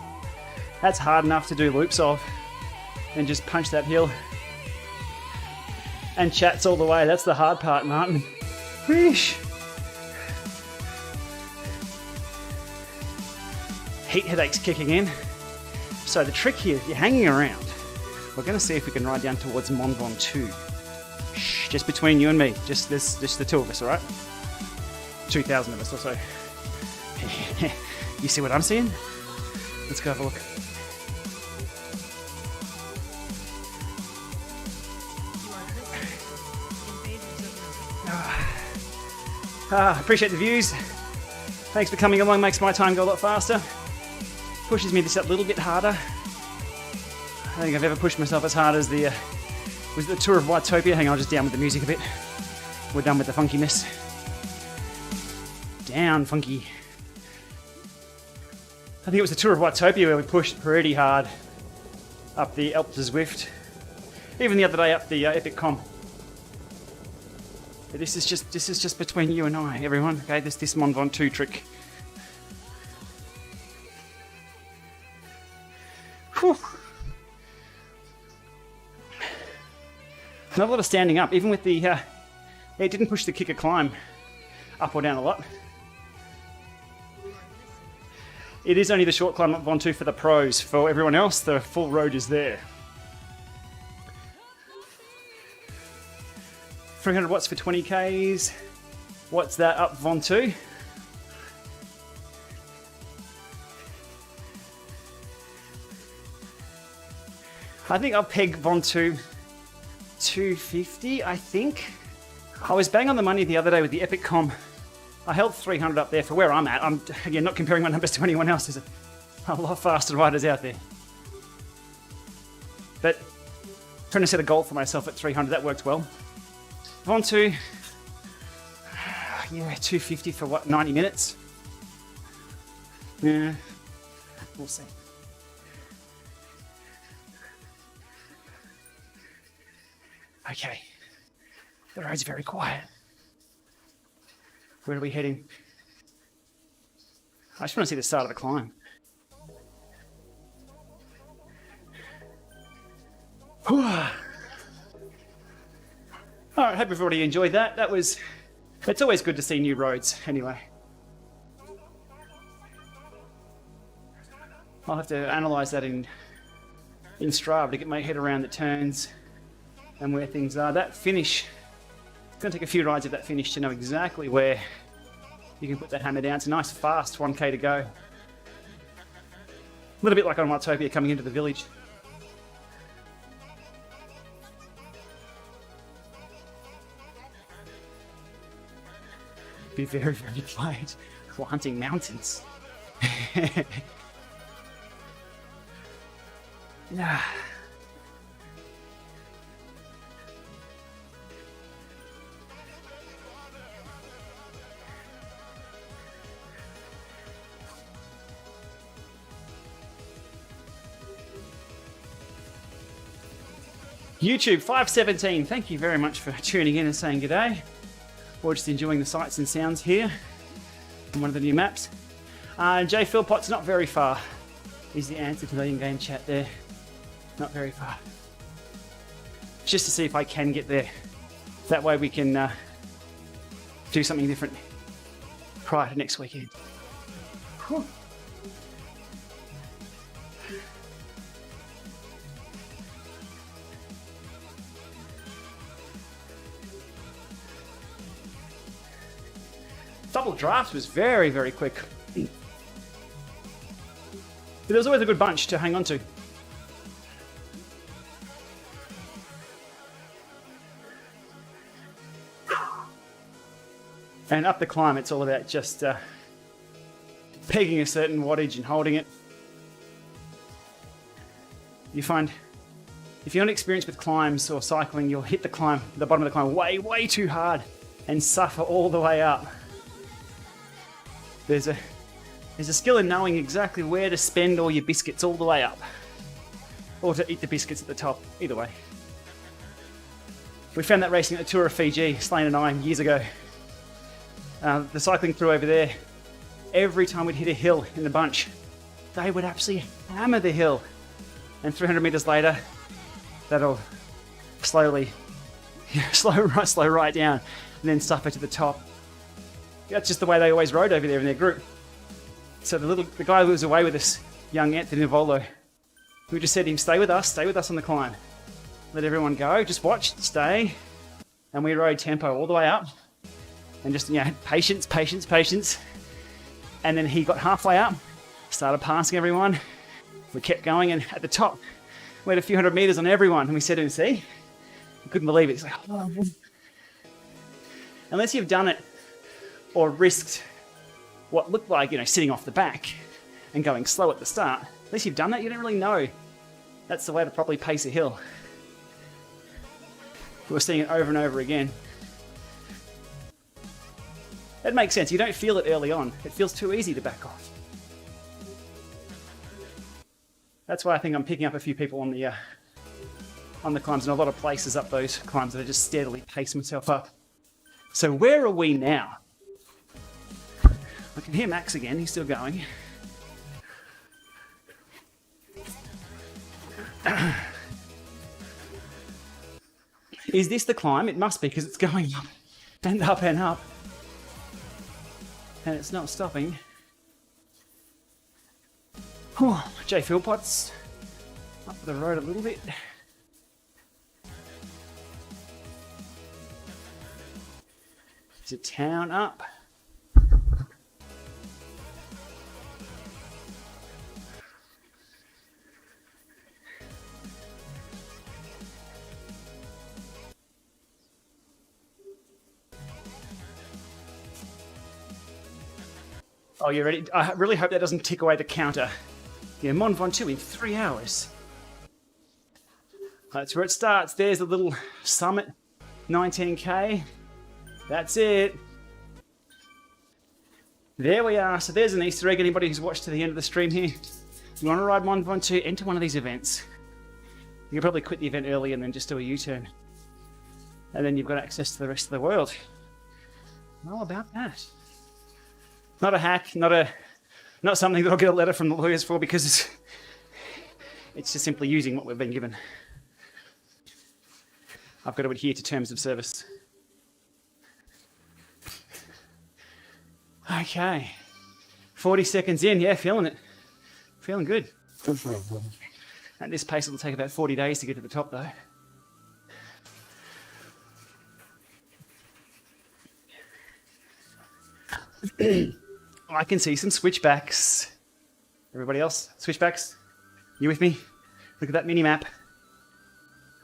That's hard enough to do loops of and just punch that hill. And chats all the way. That's the hard part, Martin. Whoosh. Heat headaches kicking in. So the trick here, if you're hanging around, we're going to see if we can ride down towards Mont Ventoux. Shh, just between you and me. Just the two of us, all right? 2,000 of us or so. You see what I'm seeing? Let's go have a look. Appreciate the views. Thanks for coming along, makes my time go a lot faster. Pushes me just a little bit harder. I don't think I've ever pushed myself as hard as was the Tour of Whitetopia. Hang on, I'll just down with the music a bit. We're done with the funkiness. Down, funky. I think it was the Tour of Whitetopia where we pushed pretty hard up the Alpe to Zwift. Even the other day up the Epic Climb. But this is just between you and I, everyone. Okay, this Mont Ventoux trick. Whew. Not a lot of standing up, even with the. It didn't push the kicker climb up or down a lot. It is only the short climb up Ventoux for the pros. For everyone else, the full road is there. 300 watts for 20 Ks. What's that up Ventoux? I think I'll peg Ventoux 250, I think. I was bang on the money the other day with the Epic Com. I held 300 up there for where I'm at. I'm, again, not comparing my numbers to anyone else. There's a lot faster riders out there. But trying to set a goal for myself at 300, that worked well. Ventoux, yeah, 250 for what, 90 minutes? Yeah, we'll see. Okay, the road's very quiet. Where are we heading? I just want to see the start of the climb. Alright, hope everybody enjoyed that. It's always good to see new roads anyway. I'll have to analyse that in Strava to get my head around the turns and where things are. That finish, it's going to take a few rides at that finish to know exactly where you can put that hammer down. It's a nice fast 1k to go. A little bit like on Whitetopia coming into the village. Be very, very quiet while hunting mountains. Yeah. YouTube 517, thank you very much for tuning in and saying good day. Or just enjoying the sights and sounds here on one of the new maps. Jay Philpott's not very far, is the answer to the in-game chat there. Not very far. Just to see if I can get there. That way we can do something different prior to next weekend. Whew. Double draft was very, very quick. But there was always a good bunch to hang on to. And up the climb, it's all about just pegging a certain wattage and holding it. You find, if you're not experienced with climbs or cycling, you'll hit the climb, the bottom of the climb way, way too hard and suffer all the way up. There's a skill in knowing exactly where to spend all your biscuits all the way up. Or to eat the biscuits at the top, either way. We found that racing at the Tour of Fiji, Slane and I, years ago. The cycling crew over there, every time we'd hit a hill in the bunch, they would absolutely hammer the hill. And 300 meters later, that'll slowly, slow right down, and then suffer to the top. That's just the way they always rode over there in their group. So the guy who was away with us, young Anthony Navolo, we just said to him, stay with us on the climb. Let everyone go, just watch, stay. And we rode tempo all the way up. And just, patience. And then he got halfway up, started passing everyone. We kept going, and at the top, we had a few hundred meters on everyone. And we said to him, see? I couldn't believe it. He's like, oh. Unless you've done it or risked what looked like, sitting off the back and going slow at the start, unless you've done that, you don't really know that's the way to properly pace a hill. We're seeing it over and over again. That makes sense. You don't feel it early on. It feels too easy to back off. That's why I think I'm picking up a few people on the climbs, and a lot of places up those climbs that I just steadily pace myself up. So where are we now? I can hear Max again. He's still going. Is this the climb? It must be, because it's going up and up and up. And it's not stopping. Jay Philpotts up the road a little bit. There's a town up. Oh, you ready? I really hope that doesn't tick away the counter. Yeah, Mont Ventoux in 3 hours. That's where it starts. There's the little summit, 19k. That's it. There we are. So there's an Easter egg. Anybody who's watched to the end of the stream here, you want to ride Mont Ventoux, enter one of these events. You can probably quit the event early and then just do a U-turn. And then you've got access to the rest of the world. All about that. Not a hack, not something that I'll get a letter from the lawyers for, because it's just simply using what we've been given. I've got to adhere to terms of service. Okay. 40 seconds in, yeah, feeling it. Feeling good. At this pace, it'll take about 40 days to get to the top, though. I can see some switchbacks. Everybody else, switchbacks? You with me? Look at that mini map.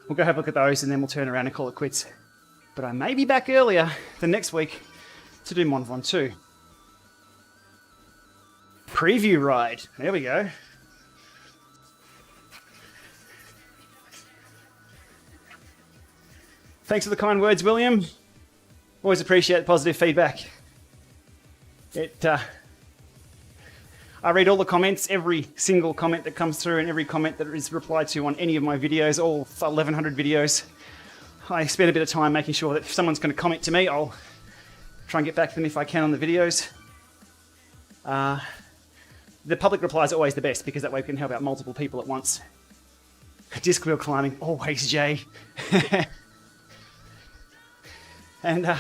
We'll go have a look at those, and then we'll turn around and call it quits. But I may be back earlier than next week to do Mont Ventoux. Preview ride. There we go. Thanks for the kind words, William. Always appreciate positive feedback. I read all the comments, every single comment that comes through, and every comment that is replied to on any of my videos, all 1,100 videos. I spend a bit of time making sure that if someone's going to comment to me, I'll try and get back to them if I can on the videos. The public replies are always the best, because that way we can help out multiple people at once. Disc wheel climbing, always Jay. And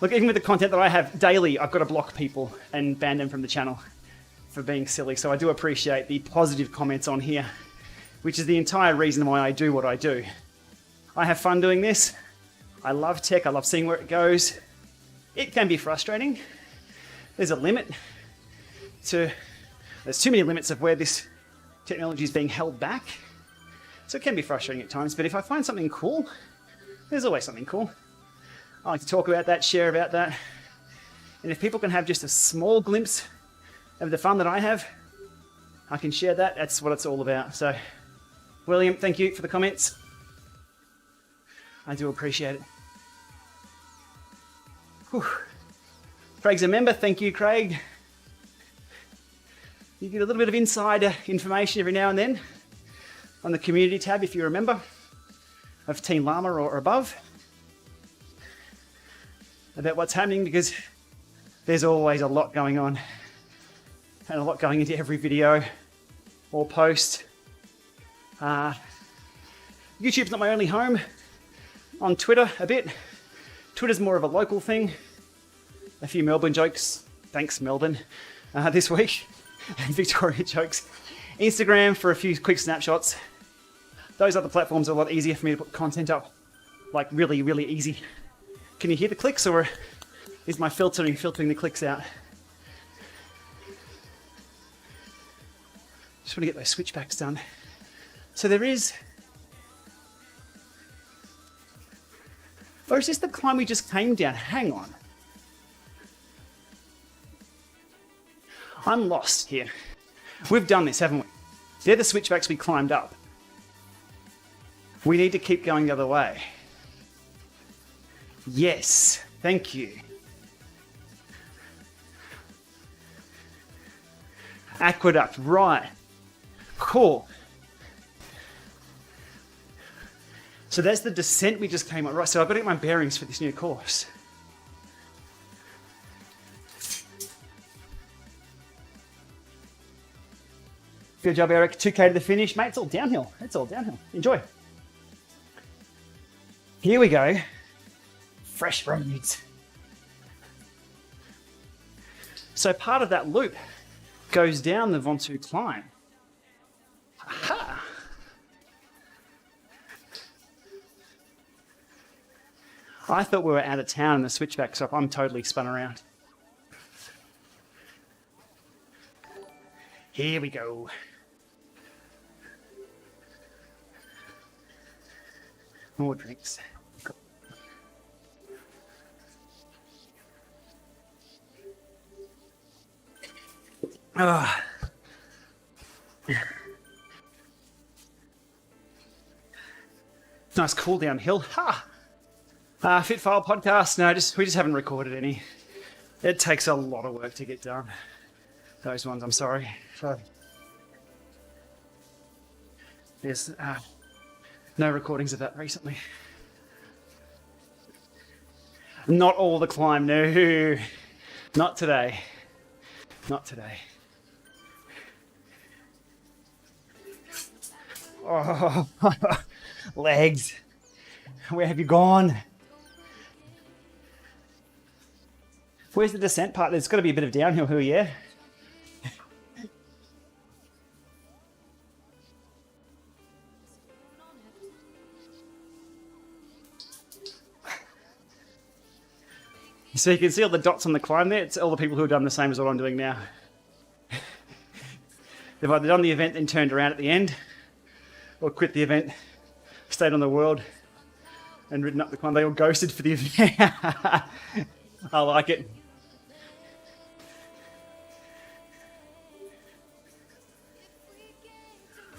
look, even with the content that I have daily, I've got to block people and ban them from the channel for being silly. So I do appreciate the positive comments on here, which is the entire reason why I do what I do. I have fun doing this. I love tech. I love seeing where it goes. It can be frustrating. There's a limit to, there's too many limits of where this technology is being held back. So it can be frustrating at times, but if I find something cool, there's always something cool. I like to talk about that, share about that. And if people can have just a small glimpse of the fun that I have, I can share that. That's what it's all about. So, William, thank you for the comments. I do appreciate it. Whew. Craig's a member. Thank you, Craig. You get a little bit of insider information every now and then on the community tab if you're a member of Team Lama or above about what's happening, because there's always a lot going on. and a lot going into every video or post. YouTube's not my only home. On Twitter a bit. Twitter's more of a local thing. A few Melbourne jokes. Thanks, Melbourne. This week. And Victoria jokes. Instagram for a few quick snapshots. Those other platforms are a lot easier for me to put content up. Like really, really easy. Can you hear the clicks, or is my filtering the clicks out? Just want to get those switchbacks done. So there is... Or is this the climb we just came down? Hang on. I'm lost here. We've done this, haven't we? They're the switchbacks we climbed up. We need to keep going the other way. Yes, thank you. Aqueduct, right. Cool. So that's the descent we just came on. Right, so I've got to get my bearings for this new course. Good job, Eric. 2K to the finish. Mate, it's all downhill. It's all downhill. Enjoy. Here we go. Fresh roads. So part of that loop goes down the Untitled Climb. Aha! I thought we were out of town and the switchback's up. I'm totally spun around. Here we go. More drinks. Nice cool down hill. Ha! Fit File podcast. No, we just haven't recorded any. It takes a lot of work to get done. Those ones, I'm sorry. So, there's no recordings of that recently. Not all the climb, no. Not today. Not today. Oh, legs. Where have you gone? Where's the descent part? There's got to be a bit of downhill here, yeah? So you can see all the dots on the climb there. It's all the people who have done the same as what I'm doing now. They've either done the event and turned around at the end, or quit the event, stayed on the world, and ridden up the climb. They all ghosted for the event. I like it.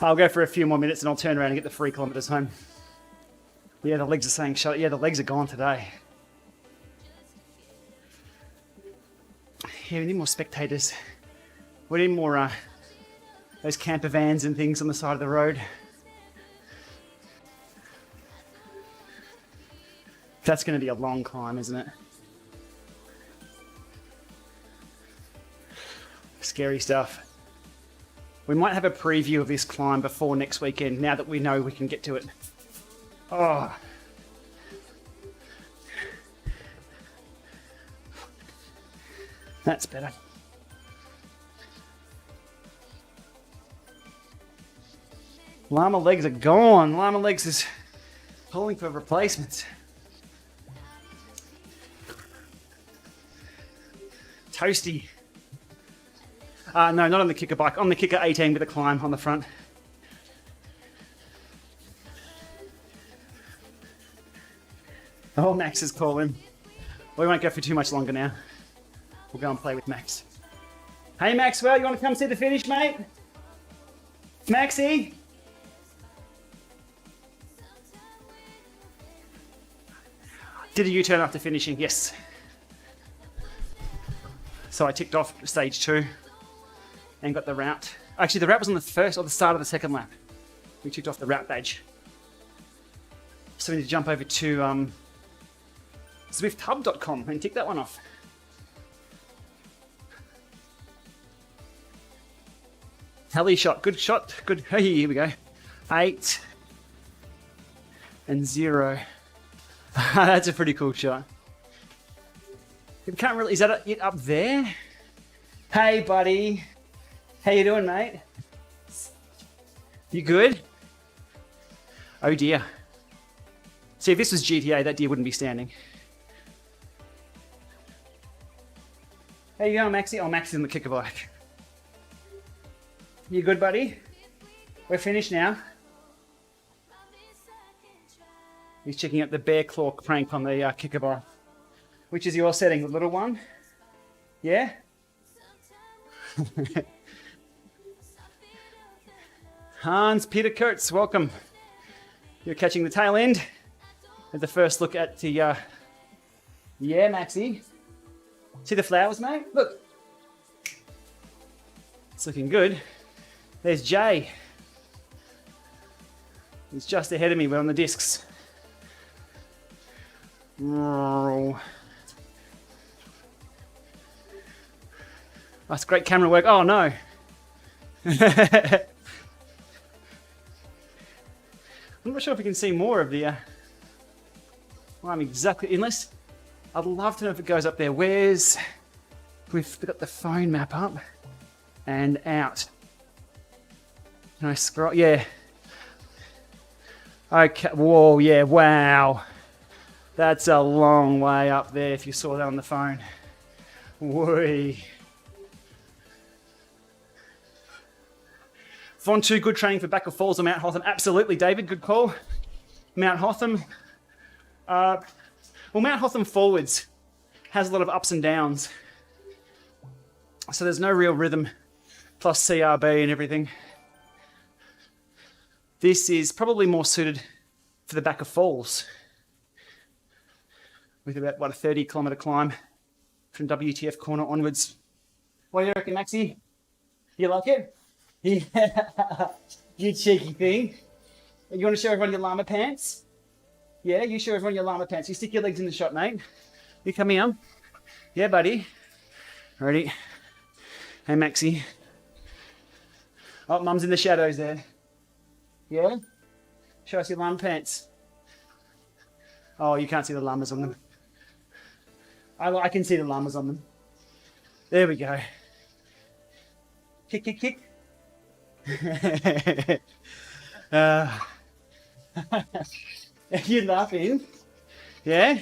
I'll go for a few more minutes and I'll turn around and get the 3 kilometres home. Yeah, the legs are saying shut. Yeah, the legs are gone today. Yeah, we need more spectators. We need more those camper vans and things on the side of the road. That's going to be a long climb, isn't it? Scary stuff. We might have a preview of this climb before next weekend, now that we know we can get to it. Oh. That's better. Lama legs are gone. Lama legs is pulling for replacements. Toasty. No, not on the kicker bike. On the kicker 18 with a climb on the front. Oh, Max is calling. We won't go for too much longer now. We'll go and play with Max. Hey, Maxwell, you want to come see the finish, mate? Maxie? Did a U-turn after finishing? Yes. So I ticked off stage 2 and got the route. Actually, the route was on the first or the start of the second lap. We ticked off the route badge. So we need to jump over to zwifthub.com and tick that one off. Heli shot. Good shot. Good. Hey, here we go. 8 and 0. That's a pretty cool shot. You can't really. Is that it up there? Hey, buddy. How you doing, mate? You good? Oh dear. See, if this was GTA, that deer wouldn't be standing. How you going, Maxie? Oh, Maxie's in the kicker bike. You good, buddy? We're finished now. He's checking out the bear claw crank on the kicker bike. Which is your setting, the little one? Yeah? Hans Peter Kurtz, welcome. You're catching the tail end. And the first look at the, yeah, Maxie. See the flowers, mate? Look. It's looking good. There's Jay. He's just ahead of me. We're on the discs. That's great camera work. Oh, no. I'm not sure if we can see more of the... well, I'm exactly... Unless... I'd love to know if it goes up there. Where's... We've got the phone map up. And out. Can I scroll? Yeah. Okay. Whoa, yeah. Wow. That's a long way up there if you saw that on the phone. Whee. Von 2, good training for Back of Falls or Mount Hotham. Absolutely, David, good call. Mount Hotham. Well, Mount Hotham forwards has a lot of ups and downs. So there's no real rhythm, plus CRB and everything. This is probably more suited for the Back of Falls. With about, what, a 30-kilometre climb from WTF corner onwards. What do you reckon, Maxie? You like it? Yeah, you cheeky thing. You want to show everyone your llama pants? Yeah, you show everyone your llama pants. You stick your legs in the shot, mate. You come here. Yeah, buddy. Ready? Hey, Maxie. Oh, Mum's in the shadows there. Yeah? Show us your llama pants. Oh, you can't see the llamas on them. I can see the llamas on them. There we go. Kick, kick, kick. You're laughing. Yeah?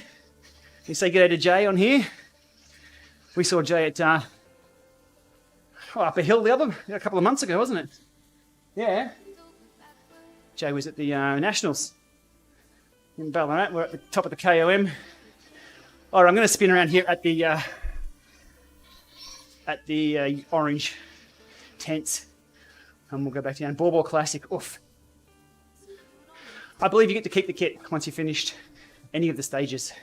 You say g'day to Jay on here. We saw Jay at up a hill a couple of months ago, wasn't it? Yeah. Jay was at the Nationals in Ballarat. We're at the top of the KOM. All right, I'm going to spin around here at the orange tents. And we'll go back down. Ball Classic. Oof. I believe you get to keep the kit once you've finished any of the stages.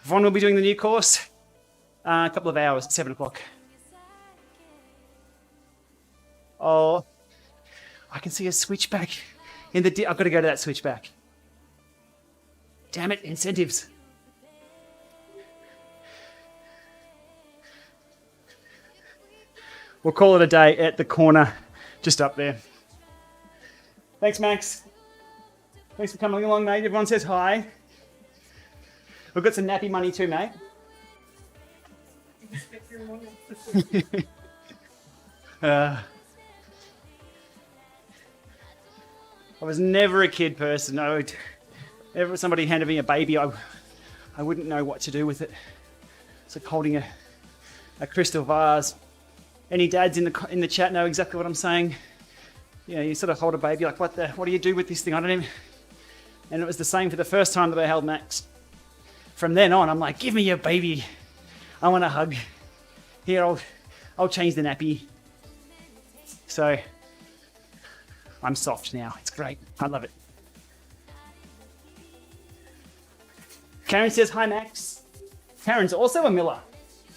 Von will be doing the new course. A couple of hours, 7 o'clock. Oh, I can see a switchback in the... I've got to go to that switchback. Damn it, incentives. We'll call it a day at the corner, just up there. Thanks, Max. Thanks for coming along, mate. Everyone says hi. We've got some nappy money too, mate. I was never a kid person. If somebody handed me a baby, I wouldn't know what to do with it. It's like holding a crystal vase. Any dads in the chat know exactly what I'm saying. You know, you sort of hold a baby like, what do you do with this thing? I don't even... And it was the same for the first time that I held Max. From then on, I'm like, give me your baby. I want a hug. Here, I'll change the nappy. So, I'm soft now. It's great. I love it. Karen says, hi, Max. Karen's also a Miller.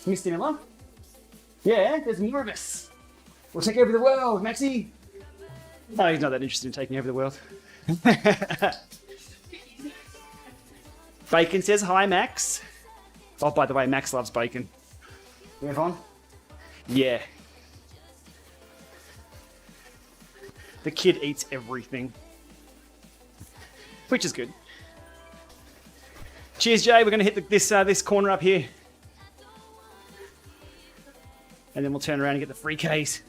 Mr. Miller. Yeah, there's more of us. We'll take over the world, Maxie. No, he's not that interested in taking over the world. Bacon says, hi, Max. Oh, by the way, Max loves bacon. Yeah, Vaughn? Yeah. The kid eats everything. Which is good. Cheers, Jay. We're going to hit this corner up here. And then we'll turn around and get the free Ks.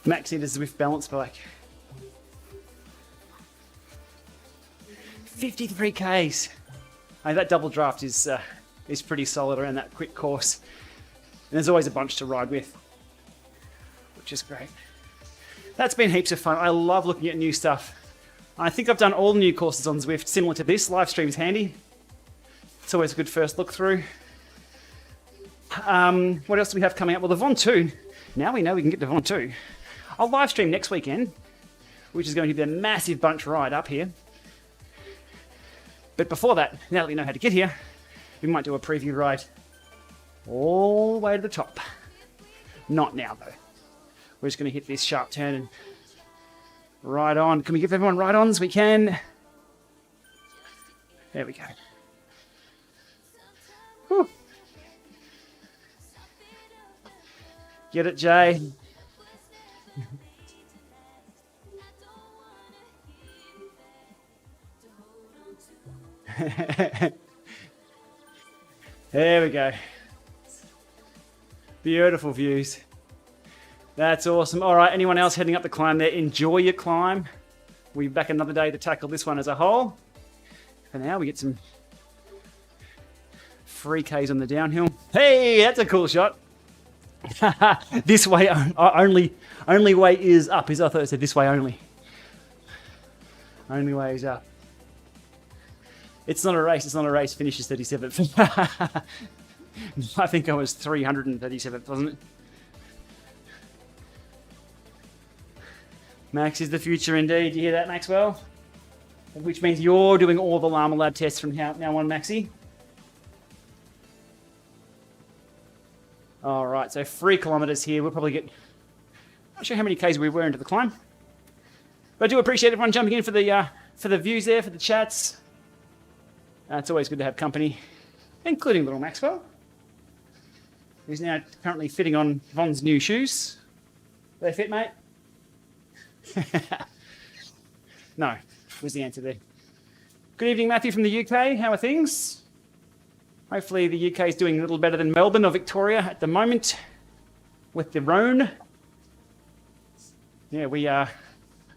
Maxi the Zwift balance bike. 53 Ks. Hey, that double draft is pretty solid around that quick course. And there's always a bunch to ride with, which is great. That's been heaps of fun. I love looking at new stuff. I think I've done all the new courses on Zwift similar to this. Live stream's handy. It's always a good first look through. What else do we have coming up? Well, the Von 2. Now we know we can get to Von 2. I'll live stream next weekend, which is going to be a massive bunch ride up here. But before that, now that we know how to get here, we might do a preview ride all the way to the top. Not now, though. We're just going to hit this sharp turn and ride on. Can we give everyone ride-ons? We can. There we go. Whew. Get it, Jay. There we go. Beautiful views. That's awesome. All right, anyone else heading up the climb there, enjoy your climb. We'll be back another day to tackle this one as a whole. For now, we get some free Ks on the downhill. Hey, that's a cool shot. This way only way is up. I thought it said this way only. Only way is up. It's not a race. It's not a race. Finishes 37th. I think I was 337th, wasn't it? Max is the future indeed. You hear that, Maxwell? Which means you're doing all the Lama Lab tests from now on, Maxi. All right, so 3 kilometers here. We'll probably get... Not sure how many Ks we were into the climb. But I do appreciate everyone jumping in for the views there, for the chats. It's always good to have company, including little Maxwell, who's now currently fitting on Von's new shoes. Do they fit, mate? No, was the answer there. Good evening, Matthew from the UK. How are things? Hopefully the UK is doing a little better than Melbourne or Victoria at the moment with the Rhone. Yeah, we are.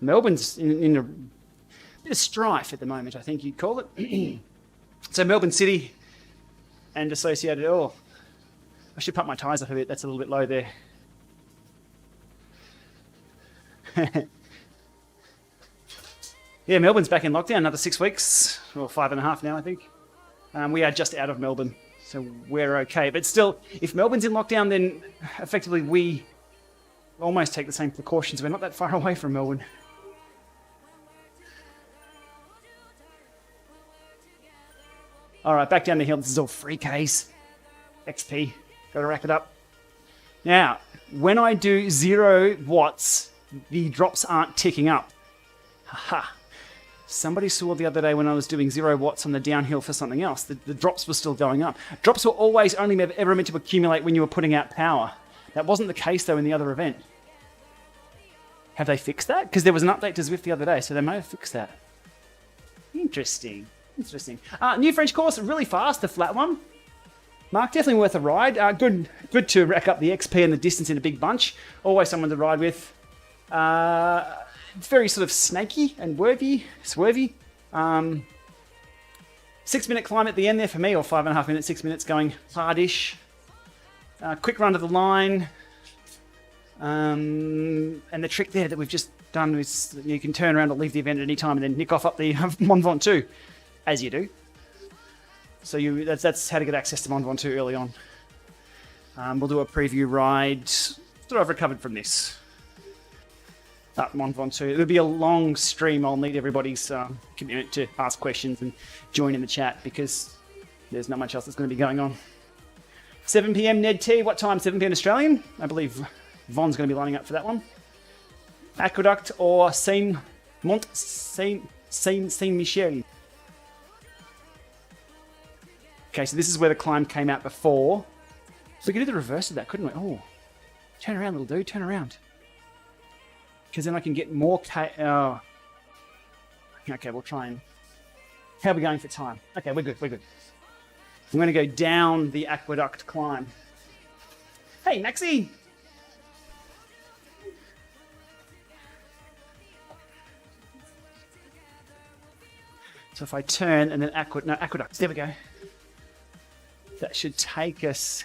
Melbourne's in a bit of strife at the moment, I think you'd call it. So Melbourne City and associated... Oh, I should pump my tyres up a bit. That's a little bit low there. Yeah, Melbourne's back in lockdown, another 6 weeks, or 5.5 now, I think. We are just out of Melbourne, so we're okay. But still, if Melbourne's in lockdown, then effectively we almost take the same precautions. We're not that far away from Melbourne. All right, back down the hill. This is all free Ks. XP. Got to rack it up. Now, when I do 0 watts, the drops aren't ticking up. Haha. Somebody saw the other day when I was doing 0 watts on the downhill for something else, the drops were still going up. Drops were always only ever meant to accumulate when you were putting out power. That wasn't the case, though, in the other event. Have they fixed that? Because there was an update to Zwift the other day, so they may have fixed that. Interesting. Interesting. New French course, really fast, the flat one. Mark, definitely worth a ride. Good to rack up the XP and the distance in a big bunch. Always someone to ride with. It's very sort of snaky and swervy. 6 minute climb at the end there for me, or 5.5 minutes, 6 minutes going hardish. Quick run to the line. And the trick there that we've just done is you can turn around or leave the event at any time and then nick off up the Mont Ventoux, as you do. So that's how to get access to Mont Ventoux early on. We'll do a preview ride that I've recovered from this. Up Mont Ventoux. It'll be a long stream. I'll need everybody's commitment to ask questions and join in the chat because there's not much else that's going to be going on. 7 p.m. Ned T. What time? 7 p.m. Australian? I believe Von's going to be lining up for that one. Aqueduct or Saint Michel. Okay, so this is where the climb came out before. We could do the reverse of that, couldn't we? Oh, turn around, little dude, turn around. Because then I can get more oh. Okay, we'll try and... How are we going for time? Okay, we're good, we're good. I'm going to go down the Aqueduct Climb. Hey, Maxie! So if I turn and then aqueducts, there we go. That should take us...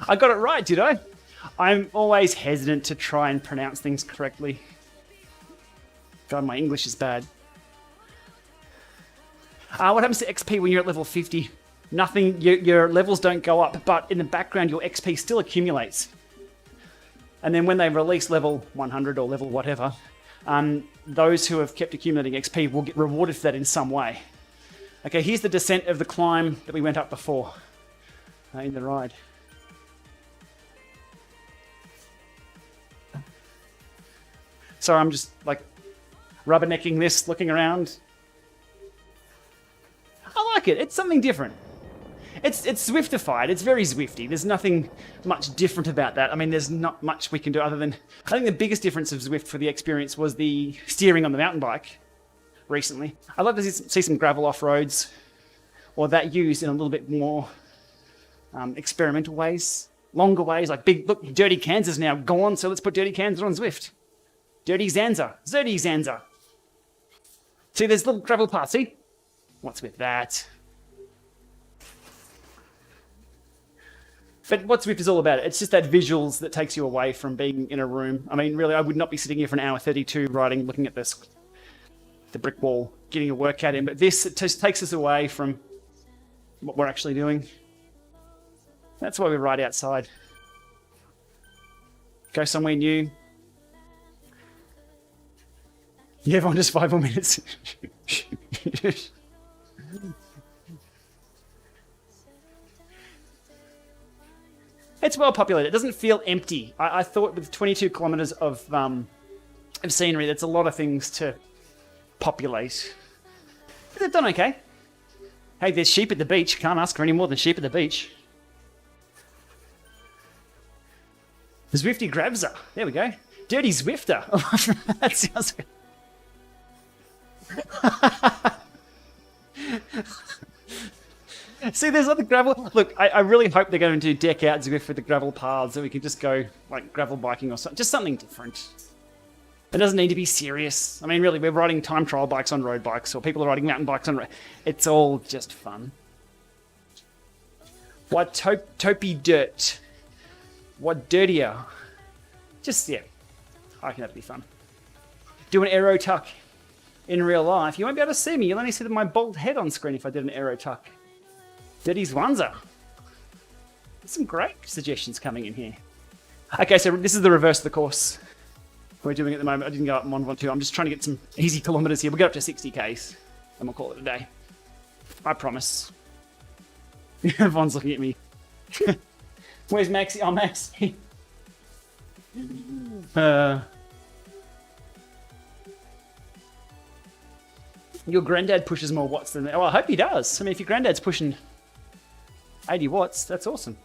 I got it right, did I? I'm always hesitant to try and pronounce things correctly. God, my English is bad. What happens to XP when you're at level 50? Nothing, your levels don't go up, but in the background your XP still accumulates. And then when they release level 100 or level whatever, those who have kept accumulating XP will get rewarded for that in some way. Okay, here's the descent of the climb that we went up before in the ride. So I'm just like rubbernecking this, looking around. I like it. It's something different. It's Zwiftified. It's very Zwifty. There's nothing much different about that. I mean, there's not much we can do other than... I think the biggest difference of Zwift for the experience was the steering on the mountain bike recently. I'd love to see some gravel off-roads, or that used in a little bit more experimental ways, longer ways, like big... Look, Dirty Kansas now gone, so let's put Dirty Kansas on Zwift. Dirty Zanza. Zerty Zanza. See, there's little gravel paths. See? What's with that? But what Zwift is all about, it's just that visuals that takes you away from being in a room. I mean, really, I would not be sitting here for an hour 32 riding, looking at this, the brick wall, getting a workout in. But this, it just takes us away from what we're actually doing. That's why we ride outside. Go somewhere new. Yeah, everyone, just 5 more minutes. It's well populated. It doesn't feel empty. I thought with 22 kilometers of scenery, that's a lot of things to populate. But they've done okay. Hey, there's sheep at the beach. Can't ask for any more than sheep at the beach. The Zwifty grabs her. There we go. Dirty Zwifter. That sounds good. See, there's other gravel. Look, I really hope they're going to deck out Zwift with the gravel paths so we can just go like gravel biking or something. Just something different. It doesn't need to be serious. I mean, really, we're riding time trial bikes on road bikes, or people are riding mountain bikes on road. It's all just fun. What topey dirt? What dirtier? Just, yeah, I reckon that'd be fun. Do an aero tuck in real life. You won't be able to see me. You'll only see my bald head on screen if I did an aero tuck. Dirty Zwanza. Some great suggestions coming in here. Okay, so this is the reverse of the course we're doing at the moment. I didn't go up 112. I'm just trying to get some easy kilometers here. We'll get up to 60 Ks and we'll call it a day. I promise. Everyone's looking at me. Where's Maxie? Oh, Maxie. Your granddad pushes more watts than... Oh, I hope he does. I mean, if your granddad's pushing 80 watts, that's awesome.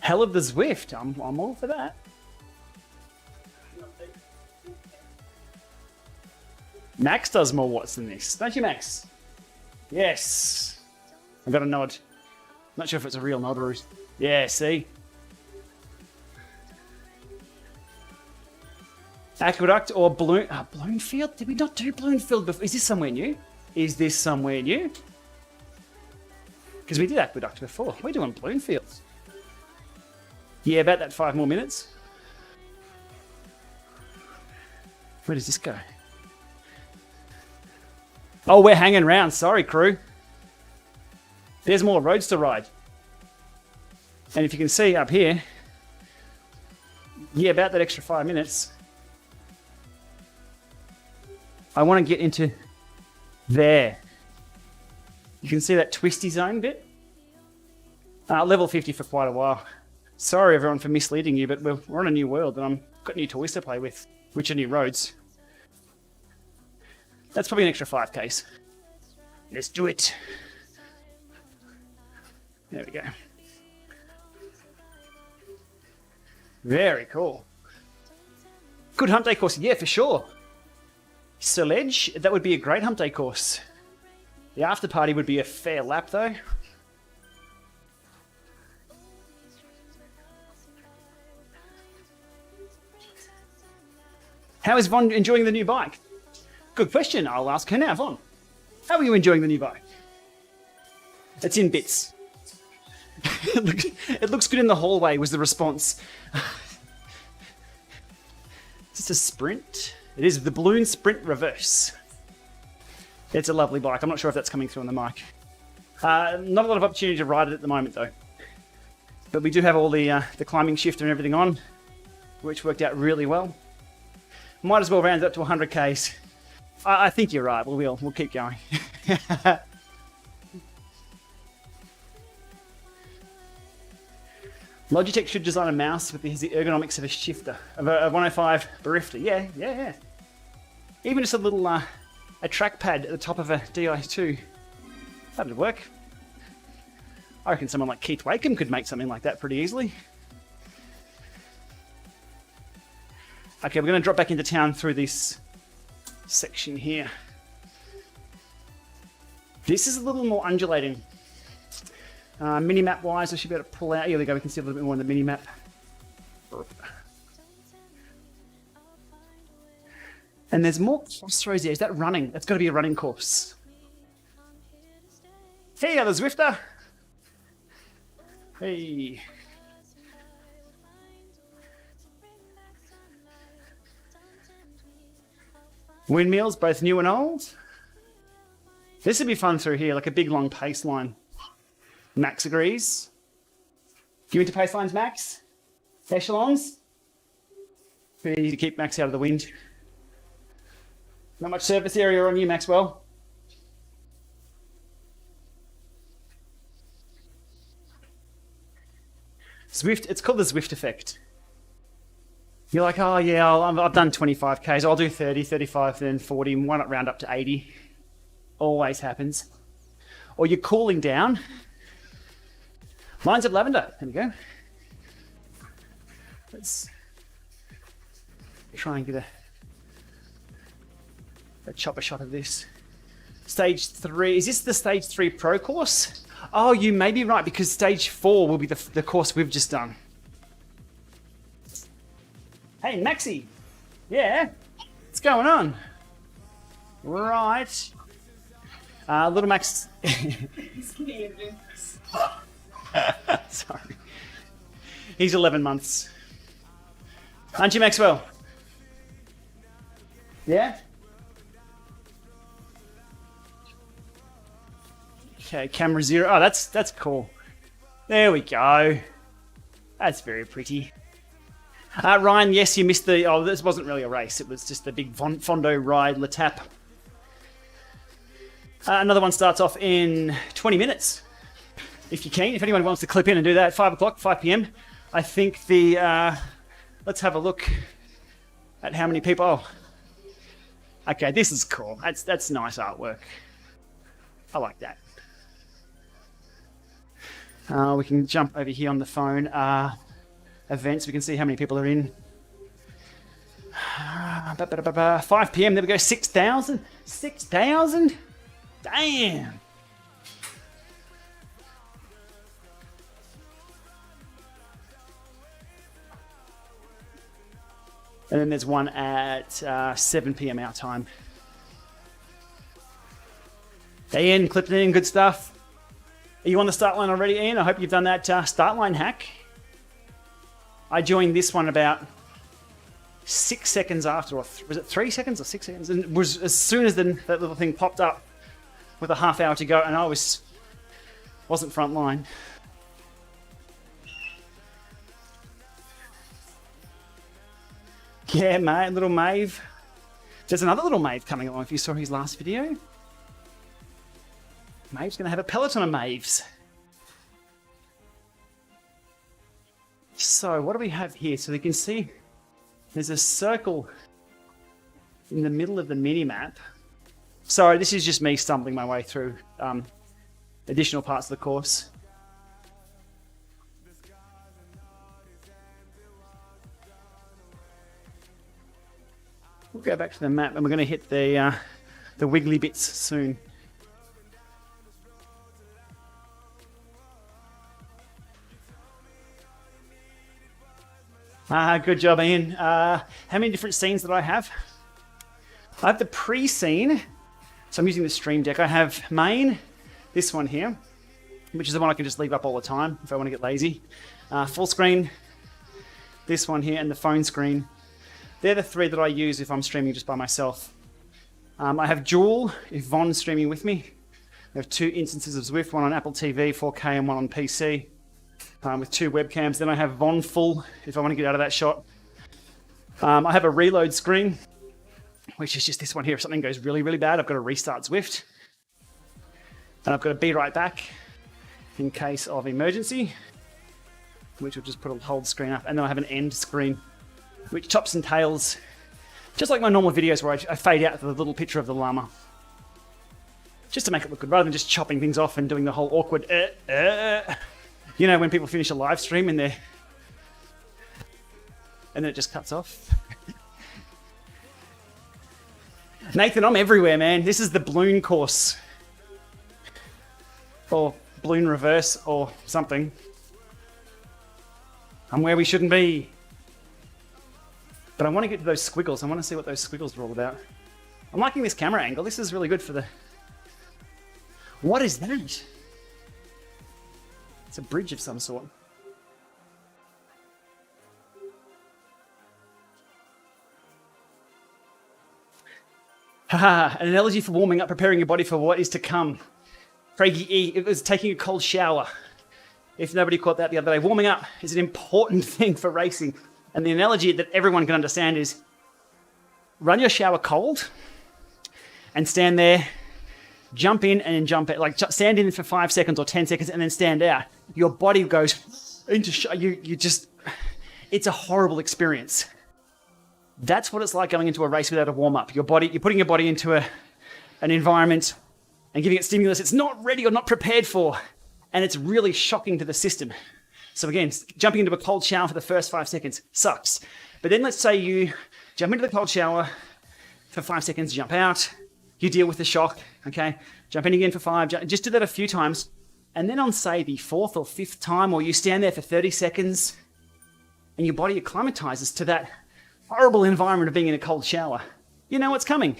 Hell of the Zwift. I'm all for that. Max does more watts than this. Don't you, Max? Yes. I got a nod. Not sure if it's a real nod or... Yeah, see? Aqueduct or Balloon... Balloonfield? Did we not do Balloonfield before? Is this somewhere new? Is this somewhere new? Because we did Aqueduct before. We're doing Balloonfields. Yeah, about that 5 more minutes. Where does this go? Oh, we're hanging around. Sorry, crew. There's more roads to ride. And if you can see up here, yeah, about that extra 5 minutes, I want to get into there. You can see that twisty zone bit. Level 50 for quite a while. Sorry, everyone, for misleading you, but we're on a new world, and I've got new toys to play with, which are new roads. That's probably an extra 5 Ks. Let's do it. There we go. Very cool. Good hump day course, yeah, for sure. Silage, that would be a great hump day course. The after party would be a fair lap though. How is Von enjoying the new bike? Good question, I'll ask her now. Von, how are you enjoying the new bike? It's in bits. It looks good in the hallway was the response. Is this a sprint? It is the Balloon Sprint Reverse. It's a lovely bike. I'm not sure if that's coming through on the mic. Not a lot of opportunity to ride it at the moment though. But we do have all the climbing shifter and everything on, which worked out really well. Might as well round it up to 100 Ks. I think you're right. We'll keep going. Logitech should design a mouse with the ergonomics of a shifter, of a 105 Barifta. Yeah. Even just a little a trackpad at the top of a Di2. That'd work. I reckon someone like Keith Wakeham could make something like that pretty easily. Okay, we're going to drop back into town through this section here. This is a little more undulating. Minimap wise, I should be able to pull out. Here we go, we can see a little bit more on the minimap. And there's more crossroads here. Is that running? That's got to be a running course. Hey, other Zwifter. Hey. Windmills, both new and old. This would be fun through here, like a big long pace line. Max agrees. You into pace lines, Max? Echelons? We need to keep Max out of the wind. Not much surface area on you, Maxwell. Zwift, it's called the Zwift effect. You're like, oh yeah, I've done 25 Ks, I'll do 30, 35, then 40, why not round up to 80? Always happens. Or you're cooling down. Lines of lavender, there we go. Let's try and get a chopper shot of this. Stage 3, is this the Stage 3 Pro course? Oh, you may be right, because Stage 4 will be the course we've just done. Hey, Maxie. Yeah? What's going on? Right. Little Max... Sorry. He's 11 months. Aren't you, Maxwell? Yeah? Okay, camera 0. Oh, that's cool. There we go. That's very pretty. Ryan, yes, you missed the... Oh, this wasn't really a race. It was just a big Fondo ride, L'Etape. Another one starts off in 20 minutes. If you can, if anyone wants to clip in and do that, 5 o'clock, 5 p.m. I think the... let's have a look at how many people... Oh. Okay, this is cool. That's nice artwork. I like that. We can jump over here on the phone. Events, we can see how many people are in. 5 p.m, there we go, 6,000. 6,000? Damn. And then there's one at 7 p.m. our time. Ian, clipped it in, good stuff. Are you on the start line already, Ian? I hope you've done that start line hack. I joined this one about 6 seconds after, or was it 3 seconds or 6 seconds? And it was as soon as that little thing popped up with a half hour to go, and I wasn't front line. Yeah, mate, little Maeve. There's another little Maeve coming along if you saw his last video. Maeve's going to have a peloton of Maeves. So what do we have here? So you can see there's a circle in the middle of the mini-map. Sorry, this is just me stumbling my way through additional parts of the course. We'll go back to the map and we're going to hit the wiggly bits soon. Good job, Ian. How many different scenes did I have? I have the pre-scene, so I'm using the stream deck. I have main, this one here, which is the one I can just leave up all the time if I want to get lazy. Full screen, this one here, and the phone screen. They're the three that I use if I'm streaming just by myself. I have dual if Von's streaming with me. I have 2 instances of Zwift, one on Apple TV, 4K, and one on PC. With 2 webcams. Then I have Von full if I want to get out of that shot. I have a reload screen, which is just this one here. If something goes really, really bad, I've got to restart Zwift. And I've got to be right back in case of emergency, which will just put a hold screen up. And then I have an end screen, which tops and tails, just like my normal videos where I fade out the little picture of the llama. Just to make it look good, rather than just chopping things off and doing the whole awkward You know, when people finish a live stream and then it just cuts off. Nathan, I'm everywhere, man. This is the balloon course. Or balloon reverse or something. I'm where we shouldn't be. But I want to get to those squiggles. I want to see what those squiggles are all about. I'm liking this camera angle. This is really good for the... What is that? It's a bridge of some sort. Haha, an analogy for warming up, preparing your body for what is to come. Craigie E, it was taking a cold shower. If nobody caught that the other day, warming up is an important thing for racing. And the analogy that everyone can understand is run your shower cold and stand there, jump in and then jump out. Like stand in for 5 seconds or 10 seconds and then stand out. Your body goes into you just, it's a horrible experience. That's what it's like going into a race without a warm-up. You're putting your body into an environment and giving it stimulus it's not ready or not prepared for. And it's really shocking to the system. So again, jumping into a cold shower for the first 5 seconds sucks. But then let's say you jump into the cold shower for 5 seconds, jump out, you deal with the shock, okay? Jump in again for 5, just do that a few times. And then on, say, the 4th or 5th time, or you stand there for 30 seconds, and your body acclimatizes to that horrible environment of being in a cold shower. You know what's coming.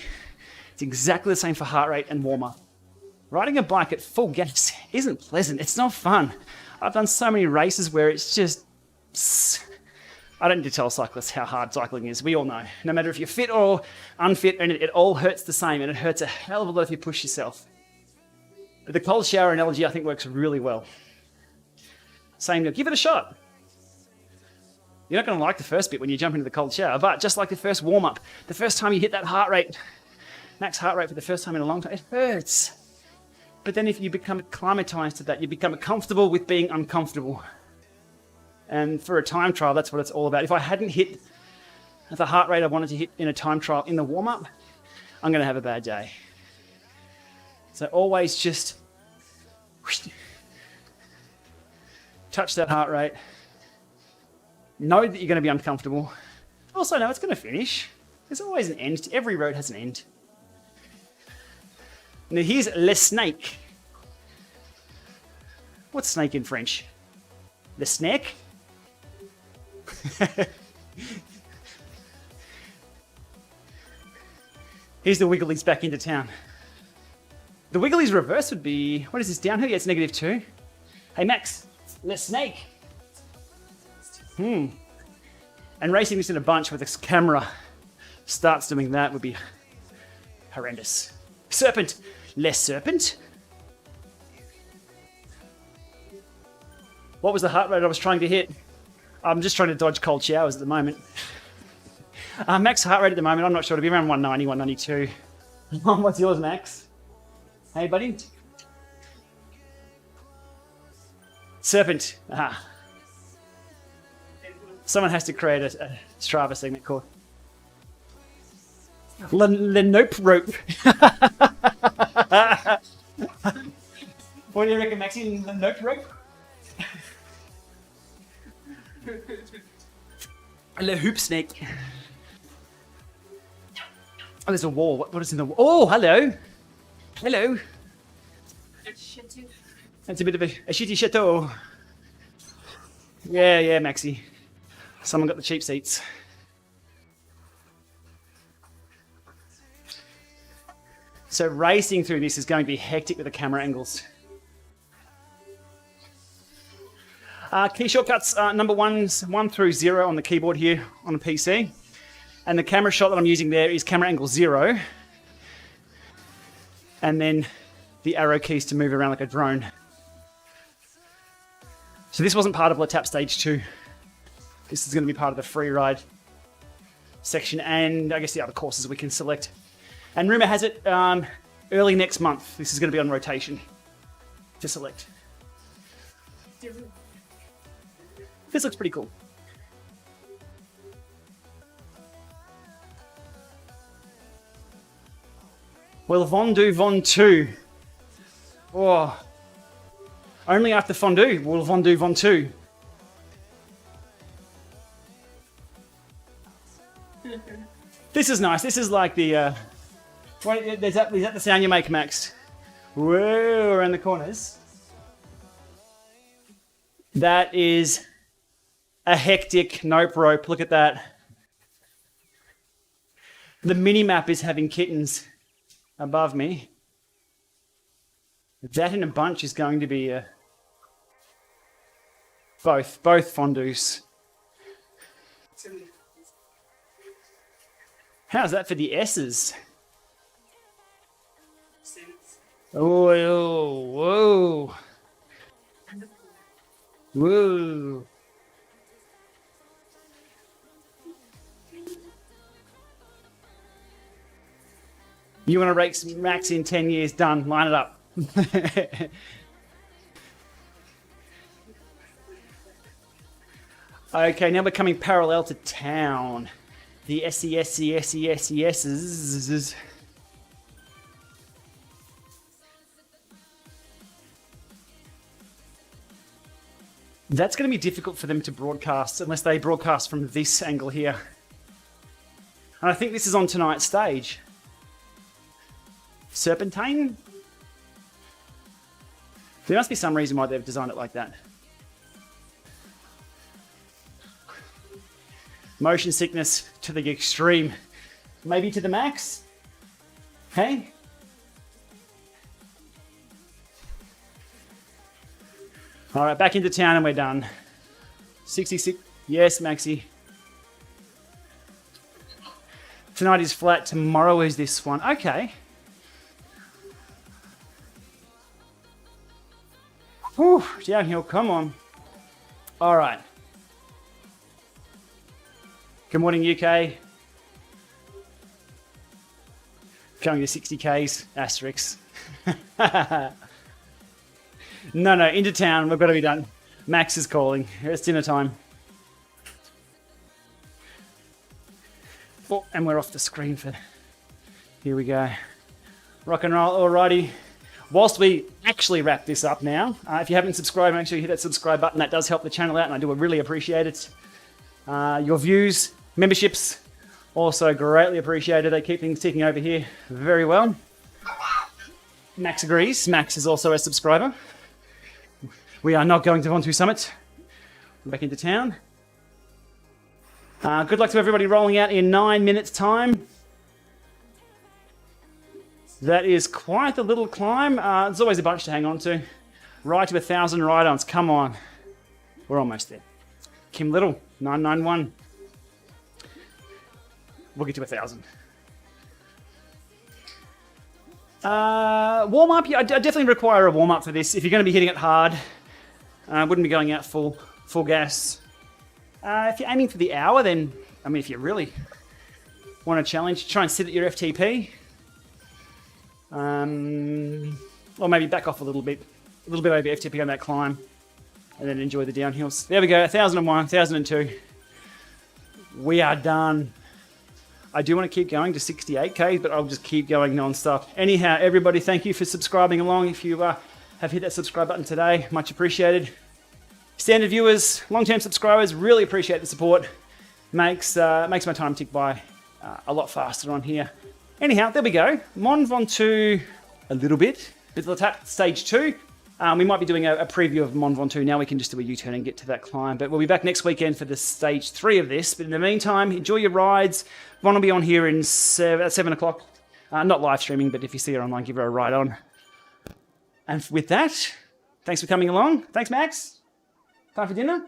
It's exactly the same for heart rate and warm-up. Riding a bike at full gas isn't pleasant. It's not fun. I've done so many races where it's just... I don't need to tell cyclists how hard cycling is. We all know. No matter if you're fit or unfit, and it all hurts the same, and it hurts a hell of a lot if you push yourself. But the cold shower analogy, I think, works really well. Same deal. Give it a shot. You're not going to like the first bit when you jump into the cold shower, but just like the first warm-up, the first time you hit that heart rate, max heart rate for the first time in a long time, it hurts. But then if you become acclimatized to that, you become comfortable with being uncomfortable. And for a time trial, that's what it's all about. If I hadn't hit the heart rate I wanted to hit in a time trial in the warm-up, I'm going to have a bad day. So always just touch that heart rate. Know that you're going to be uncomfortable. Also know it's going to finish. There's always an end. Every road has an end. Now here's le snake. What's snake in French? The snake? Here's the Wigglies back into town. The Wigglies reverse would be, what is this, downhill? Yeah, it's -2. Hey Max, le snake. And racing this in a bunch with this camera starts doing that would be horrendous. Serpent, less serpent. What was the heart rate I was trying to hit? I'm just trying to dodge cold showers at the moment. Max heart rate at the moment, I'm not sure, it'll be around 190, 192. What's yours, Max? Hey, buddy? Serpent. Aha. Someone has to create a Strava segment called Le Nope Rope. What do you reckon, Maxine? Le Nope Rope? Le Hoop Snake. Oh, there's a wall. What is in the wall? Oh, hello. Hello. That's a bit of a shitty chateau. Yeah, Maxi. Someone got the cheap seats. So racing through this is going to be hectic with the camera angles. Key shortcuts, number 1 through 0 on the keyboard here on a PC. And the camera shot that I'm using there is camera angle 0. And then the arrow keys to move around like a drone. So this wasn't part of Etape Stage 2. This is going to be part of the free ride section and I guess the other courses we can select. And rumour has it early next month. This is going to be on rotation to select. This looks pretty cool. Well, Vendu. Oh. Only after fondue will Vendu. This is nice. This is like the... is that the sound you make, Max? Whoa, around the corners. That is a hectic nope rope. Look at that. The mini-map is having kittens above me. That in a bunch is going to be both fondues. How's that for the S's? Oh, whoa. You want to race Max in 10 years? Done. Line it up. Okay, now we're coming parallel to town. The SESs. That's going to be difficult for them to broadcast unless they broadcast from this angle here. And I think this is on tonight's stage. Serpentine? There must be some reason why they've designed it like that. Motion sickness to the extreme. Maybe to the max? Hey? All right, back into town and we're done. 66. Yes, Maxi. Tonight is flat. Tomorrow is this one. Okay. Whew, downhill, come on. All right. Good morning, UK. Going to 60Ks, asterisks. No, into town. We've got to be done. Max is calling. It's dinner time. Oh, and we're off the screen for... Here we go. Rock and roll, alrighty. Whilst we actually wrap this up now, if you haven't subscribed, make sure you hit that subscribe button. That does help the channel out, and I do really appreciate it. Your views, memberships, also greatly appreciated. They keep things ticking over here very well. Max agrees. Max is also a subscriber. We are not going to Ventoux Summit. We're back into town. Good luck to everybody rolling out in 9 minutes' time. That is quite the little climb. There's always a bunch to hang on to. Ride to 1,000 ride-ons. Come on. We're almost there. Kim Little, 991. We'll get to 1,000. Warm-up. Yeah, I definitely require a warm-up for this. If you're going to be hitting it hard, I wouldn't be going out full gas. If you're aiming for the hour, then, I mean, if you really want a challenge, try and sit at your FTP. Or maybe back off a little bit over FTP on that climb, and then enjoy the downhills. There we go, 1,001, 1,002. We are done. I do want to keep going to 68K, but I'll just keep going non-stop. Anyhow, everybody, thank you for subscribing along. If you have hit that subscribe button today, much appreciated. Standard viewers, long-term subscribers, really appreciate the support. Makes my time tick by a lot faster on here. Anyhow, there we go. Mont Ventoux a little bit. With L'Etape stage 2. We might be doing a preview of Mont Ventoux. Now we can just do a U-turn and get to that climb. But we'll be back next weekend for the stage 3 of this. But in the meantime, enjoy your rides. Von will be on here at 7 o'clock. Not live streaming, but if you see her online, give her a ride on. And with that, thanks for coming along. Thanks, Max. Time for dinner?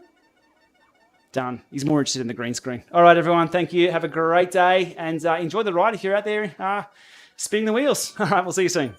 Done. He's more interested in the green screen. All right, everyone. Thank you. Have a great day. And enjoy the ride if you're out there spinning the wheels. All right, we'll see you soon.